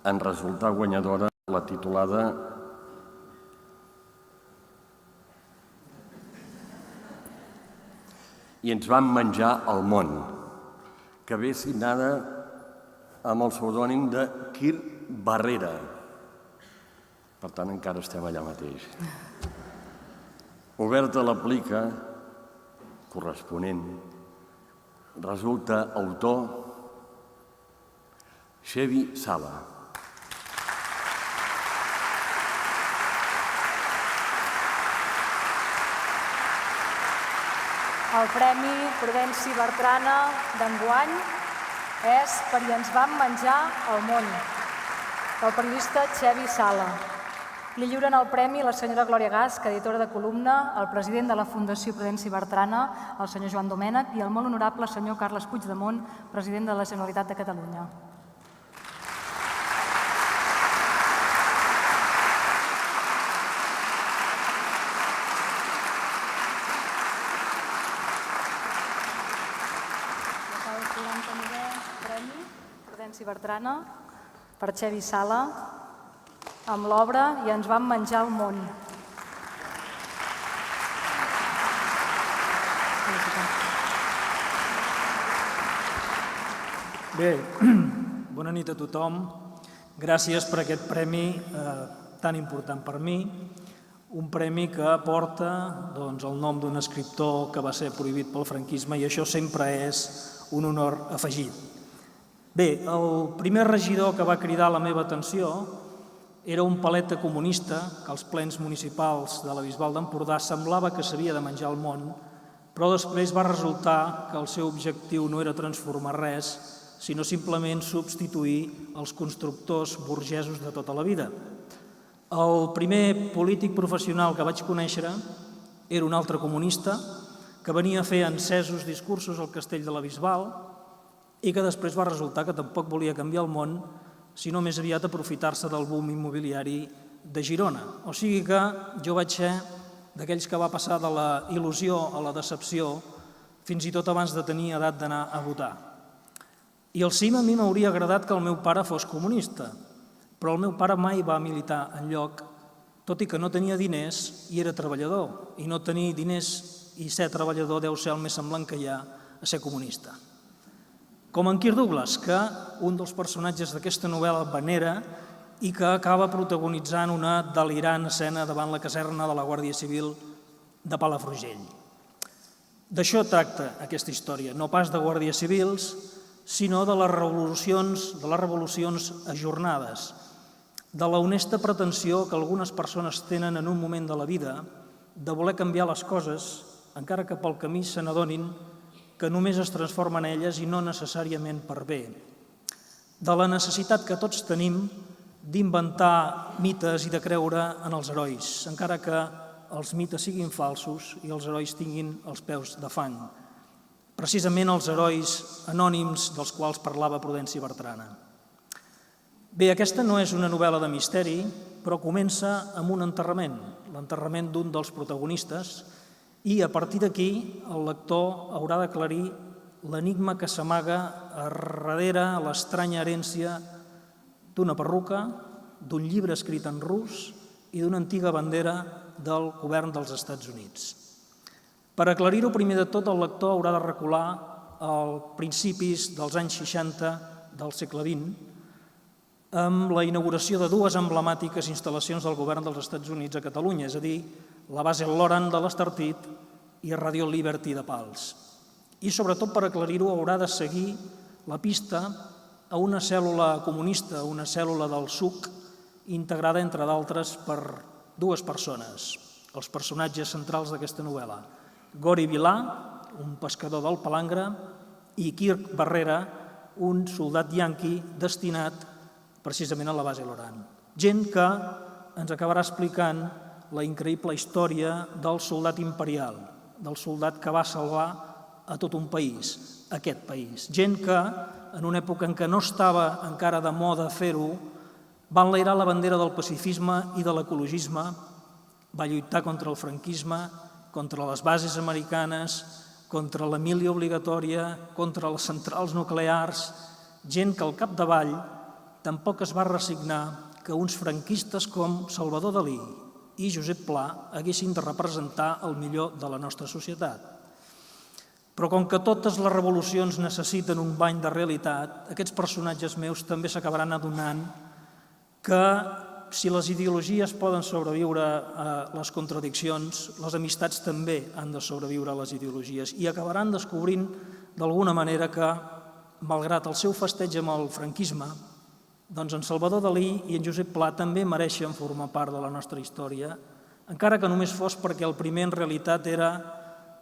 en resultar guanyadora la titulada I ens vam menjar el món, que ve signada amb el pseudònim de Quir Barrera. Per tant, encara estem allà mateix. Oberta la plica corresponent, resulta autor Xevi Sala. El Premi Prudenci Bertrana d'enguany és per I ens vam menjar el món, del periodista Xevi Sala. Li lliuren el premi la senyora Glòria Gasc, editora de columna, el president de la Fundació Prudenci Bertrana, el senyor Joan Domènech, i el molt honorable senyor Carles Puigdemont, president de la Generalitat de Catalunya. El 49è Premi Prudenci Bertrana per Xevi Sala, amb l'obra I ens vam menjar el món. Bé, bona nit a tothom. Gràcies per aquest premi tan important per mi, un premi que porta el nom d'un escriptor que va ser prohibit pel franquisme i això sempre és un honor afegit. Bé, el primer regidor que va cridar la meva atenció era un paleta comunista que als plens municipals de la Bisbal d'Empordà semblava que s'havia de menjar el món, però després va resultar que el seu objectiu no era transformar res, sinó simplement substituir els constructors burgesos de tota la vida. El primer polític professional que vaig conèixer era un altre comunista que venia a fer encesos discursos al castell de la Bisbal i que després va resultar que tampoc volia canviar el món, sinó més aviat aprofitar-se del boom immobiliari de Girona. O sigui que jo vaig ser d'aquells que va passar de la il·lusió a la decepció fins i tot abans de tenir edat d'anar a votar. I al cim a mi m'hauria agradat que el meu pare fos comunista, però el meu pare mai va militar enlloc, tot i que no tenia diners i era treballador, i no tenir diners i ser treballador deu ser el més semblant que hi ha a ser comunista. Com en Kirk Douglas, que un dels personatges d'aquesta novel·la venera i que acaba protagonitzant una delirant escena davant la caserna de la Guàrdia Civil de Palafrugell. D'això tracta aquesta història, no pas de guàrdies civils, sinó de les revolucions ajornades, de la honesta pretensió que algunes persones tenen en un moment de la vida de voler canviar les coses, encara que pel camí se n'adonin que només es transformen elles i no necessàriament per bé. De la necessitat que tots tenim d'inventar mites i de creure en els herois, encara que els mites siguin falsos i els herois tinguin els peus de fang. Precisament els herois anònims dels quals parlava Prudenci Bertrana. Bé, aquesta no és una novel·la de misteri, però comença amb un enterrament, l'enterrament d'un dels protagonistes, i a partir d'aquí el lector haurà d'aclarir l'enigma que s'amaga darrere l'estranya herència d'una perruca, d'un llibre escrit en rus i d'una antiga bandera del govern dels Estats Units. Per aclarir-ho, primer de tot, el lector haurà de recular als principis dels anys 60 del segle XX, amb la inauguració de dues emblemàtiques instal·lacions del govern dels Estats Units a Catalunya, és a dir, la base Loran de l'Estartit i Radio Liberty de Pals. I sobretot per aclarir-ho haurà de seguir la pista a una cèl·lula comunista, una cèl·lula del SUC, integrada, entre d'altres, per dues persones, els personatges centrals d'aquesta novel·la. Gori Vilà, un pescador del Palangre, i Kirk Barrera, un soldat yanqui destinat precisament a la base Loran. Gent que ens acabarà explicant la increïble història del soldat imperial, del soldat que va salvar a tot un país, aquest país. Gent que, en una època en què no estava encara de moda fer-ho, va enlairar la bandera del pacifisme i de l'ecologisme, va lluitar contra el franquisme, contra les bases americanes, contra la mili obligatòria, contra les centrals nuclears, gent que al capdavall tampoc es va resignar que uns franquistes com Salvador Dalí i Josep Pla haguessin de representar el millor de la nostra societat. Però com que totes les revolucions necessiten un bany de realitat, aquests personatges meus també s'acabaran adonant que si les ideologies poden sobreviure a les contradiccions, les amistats també han de sobreviure a les ideologies i acabaran descobrint d'alguna manera que, malgrat el seu festeig amb el franquisme, doncs en Salvador Dalí i en Josep Pla també mereixen formar part de la nostra història, encara que només fos perquè el primer en realitat era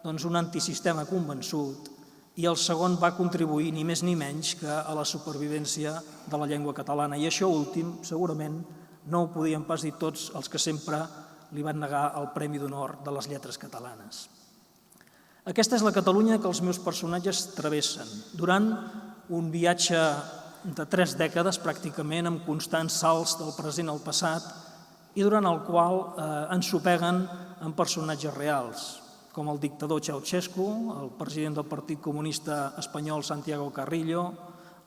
un antisistema convençut i el segon va contribuir ni més ni menys que a la supervivència de la llengua catalana. I això últim, segurament, no ho podien pas dir tots els que sempre li van negar el Premi d'Honor de les Lletres Catalanes. Aquesta és la Catalunya que els meus personatges travessen durant un viatge de 3 dècades, pràcticament, amb constants salts del present al passat i durant el qual ensopeguen en personatges reals, com el dictador Ceausescu, el president del Partit Comunista Espanyol Santiago Carrillo,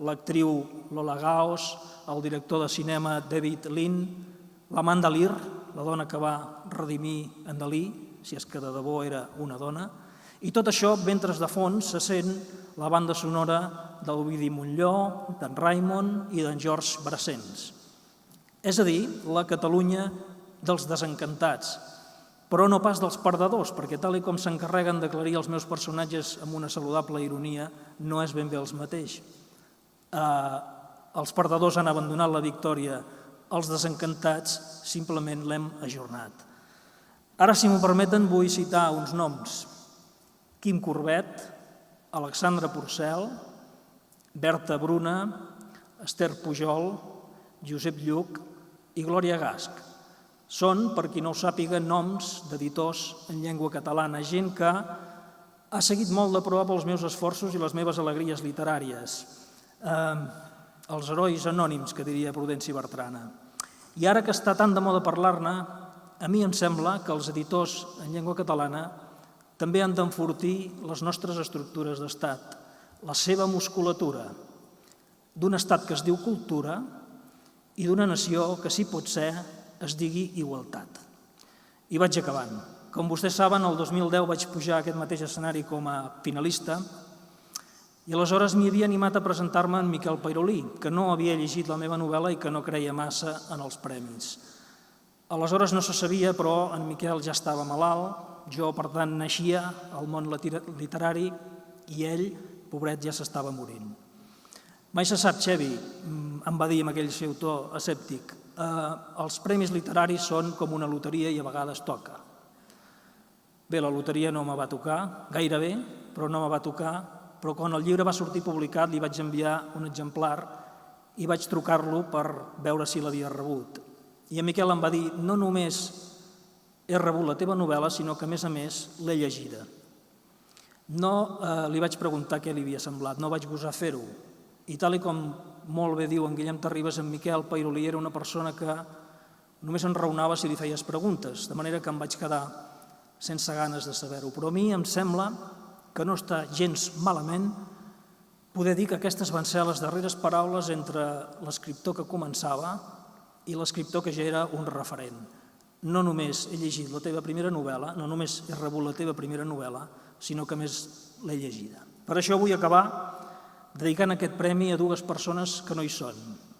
l'actriu Lola Gaos, el director de cinema David Lean, l'amant de Lear, la dona que va redimir en Dalí, si és que de debò era una dona, i tot això, mentre de fons, se sent la banda sonora d'Ovidi Montllor, d'en Raimon i d'en Georges Brassens. És a dir, la Catalunya dels desencantats, però no pas dels perdedors, perquè tal com s'encarreguen d'aclarir els meus personatges amb una saludable ironia, no és ben bé els mateix. Els perdedors han abandonat la victòria, els desencantats simplement l'hem ajornat. Ara, si m'ho permeten, vull citar uns noms. Quim Corbet, Alexandra Porcel, Berta Bruna, Esther Pujol, Josep Lluc i Glòria Gasch. Són, per qui no ho sàpiga, noms d'editors en llengua catalana, gent que ha seguit molt de prop els meus esforços i les meves alegries literàries. Els herois anònims, que diria Prudenci Bertrana. I ara que està tan de moda parlar-ne, a mi em sembla que els editors en llengua catalana també han d'enfortir les nostres estructures d'estat, la seva musculatura, d'un estat que es diu cultura i d'una nació que, si pot ser, es digui igualtat. I vaig acabant. Com vostès saben, el 2010 vaig pujar a aquest mateix escenari com a finalista i aleshores m'hi havia animat a presentar-me en Miquel Peirolí, que no havia llegit la meva novel·la i que no creia massa en els premis. Aleshores no se sabia, però en Miquel ja estava malalt, jo, per tant, naixia al món literari i ell, pobret, ja s'estava morint. Mai se sap, Xevi, em va dir amb aquell seu to escèptic, els premis literaris són com una loteria i a vegades toca. Bé, la loteria no me va tocar, gairebé, però no me va tocar, però quan el llibre va sortir publicat li vaig enviar un exemplar i vaig trucar-lo per veure si l'havia rebut. I en Miquel em va dir, no només he rebut la teva novel·la, sinó que, a més, l'he llegida. No li vaig preguntar què li havia semblat, no vaig gosar fer-ho. I tal com molt bé diu en Guillem Terribas, en Miquel Peirolí era una persona que només enraonava si li feies preguntes, de manera que em vaig quedar sense ganes de saber-ho. Però a mi em sembla que no està gens malament poder dir que aquestes van ser les darreres paraules entre l'escriptor que començava i l'escriptor que ja era un referent. No només he llegit la teva primera novel·la, no només he rebut la teva primera novel·la, sinó que més l'he llegida. Per això vull acabar dedicant aquest premi a dues persones que no hi són.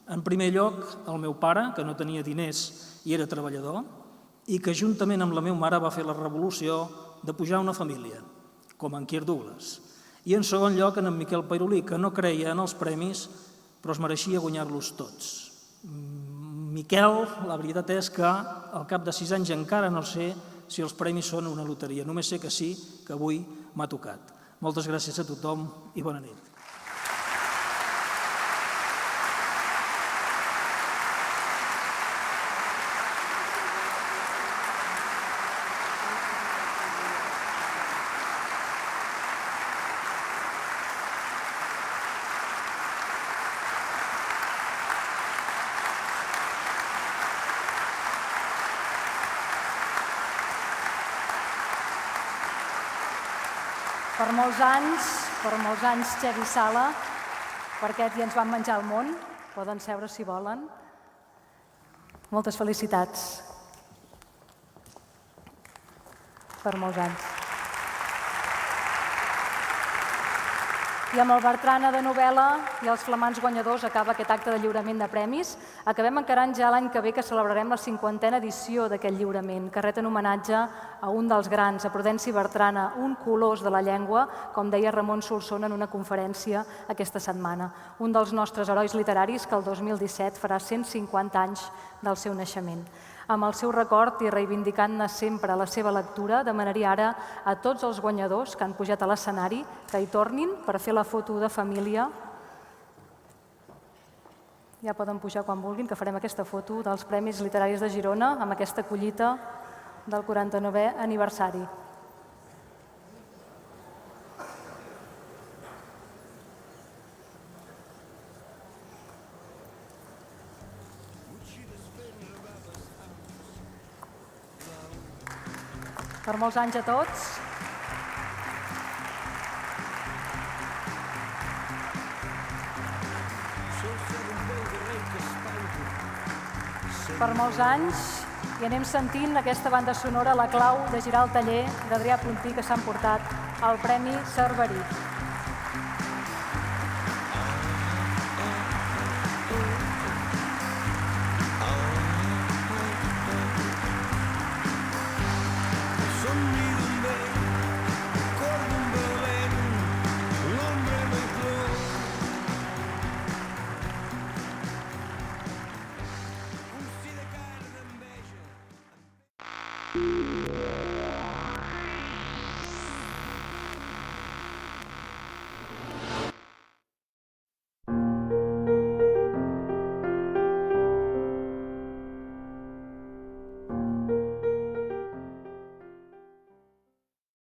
En primer lloc, al meu pare, que no tenia diners i era treballador, i que juntament amb la meva mare va fer la revolució de pujar una família, com en Kirk Douglas. I en segon lloc, en Miquel Peirolí, que no creia en els premis, però es mereixia guanyar-los tots. Miquel, la veritat és que al cap de 6 anys encara no sé si els premis són una loteria. Només sé que sí, que avui m'ha tocat. Moltes gràcies a tothom i bona nit. Per molts anys, Xevi Sala, per aquest ja ens van menjar el món, poden seure si volen. Moltes felicitats. Per molts anys. I amb el Bertrana de novel·la i els flamants guanyadors acaba aquest acte de lliurament de premis. Acabem encarant ja l'any que ve que celebrarem la 50a edició d'aquest lliurament, que ret en homenatge a un dels grans, a Prudenci Bertrana, un colós de la llengua, com deia Ramon Solsona en una conferència aquesta setmana. Un dels nostres herois literaris que el 2017 farà 150 anys del seu naixement. Amb el seu record i reivindicant-ne sempre la seva lectura, demanaria ara a tots els guanyadors que han pujat a l'escenari que hi tornin per fer la foto de família. Ja poden pujar quan vulguin, que farem aquesta foto dels Premis Literaris de Girona amb aquesta collita del 49è aniversari. Per molts anys a tots. Per molts anys, i anem sentint aquesta banda sonora, la clau de girar el taller d'Adrià Puntí, que s'han portat el Premi Cerverí. Thank you.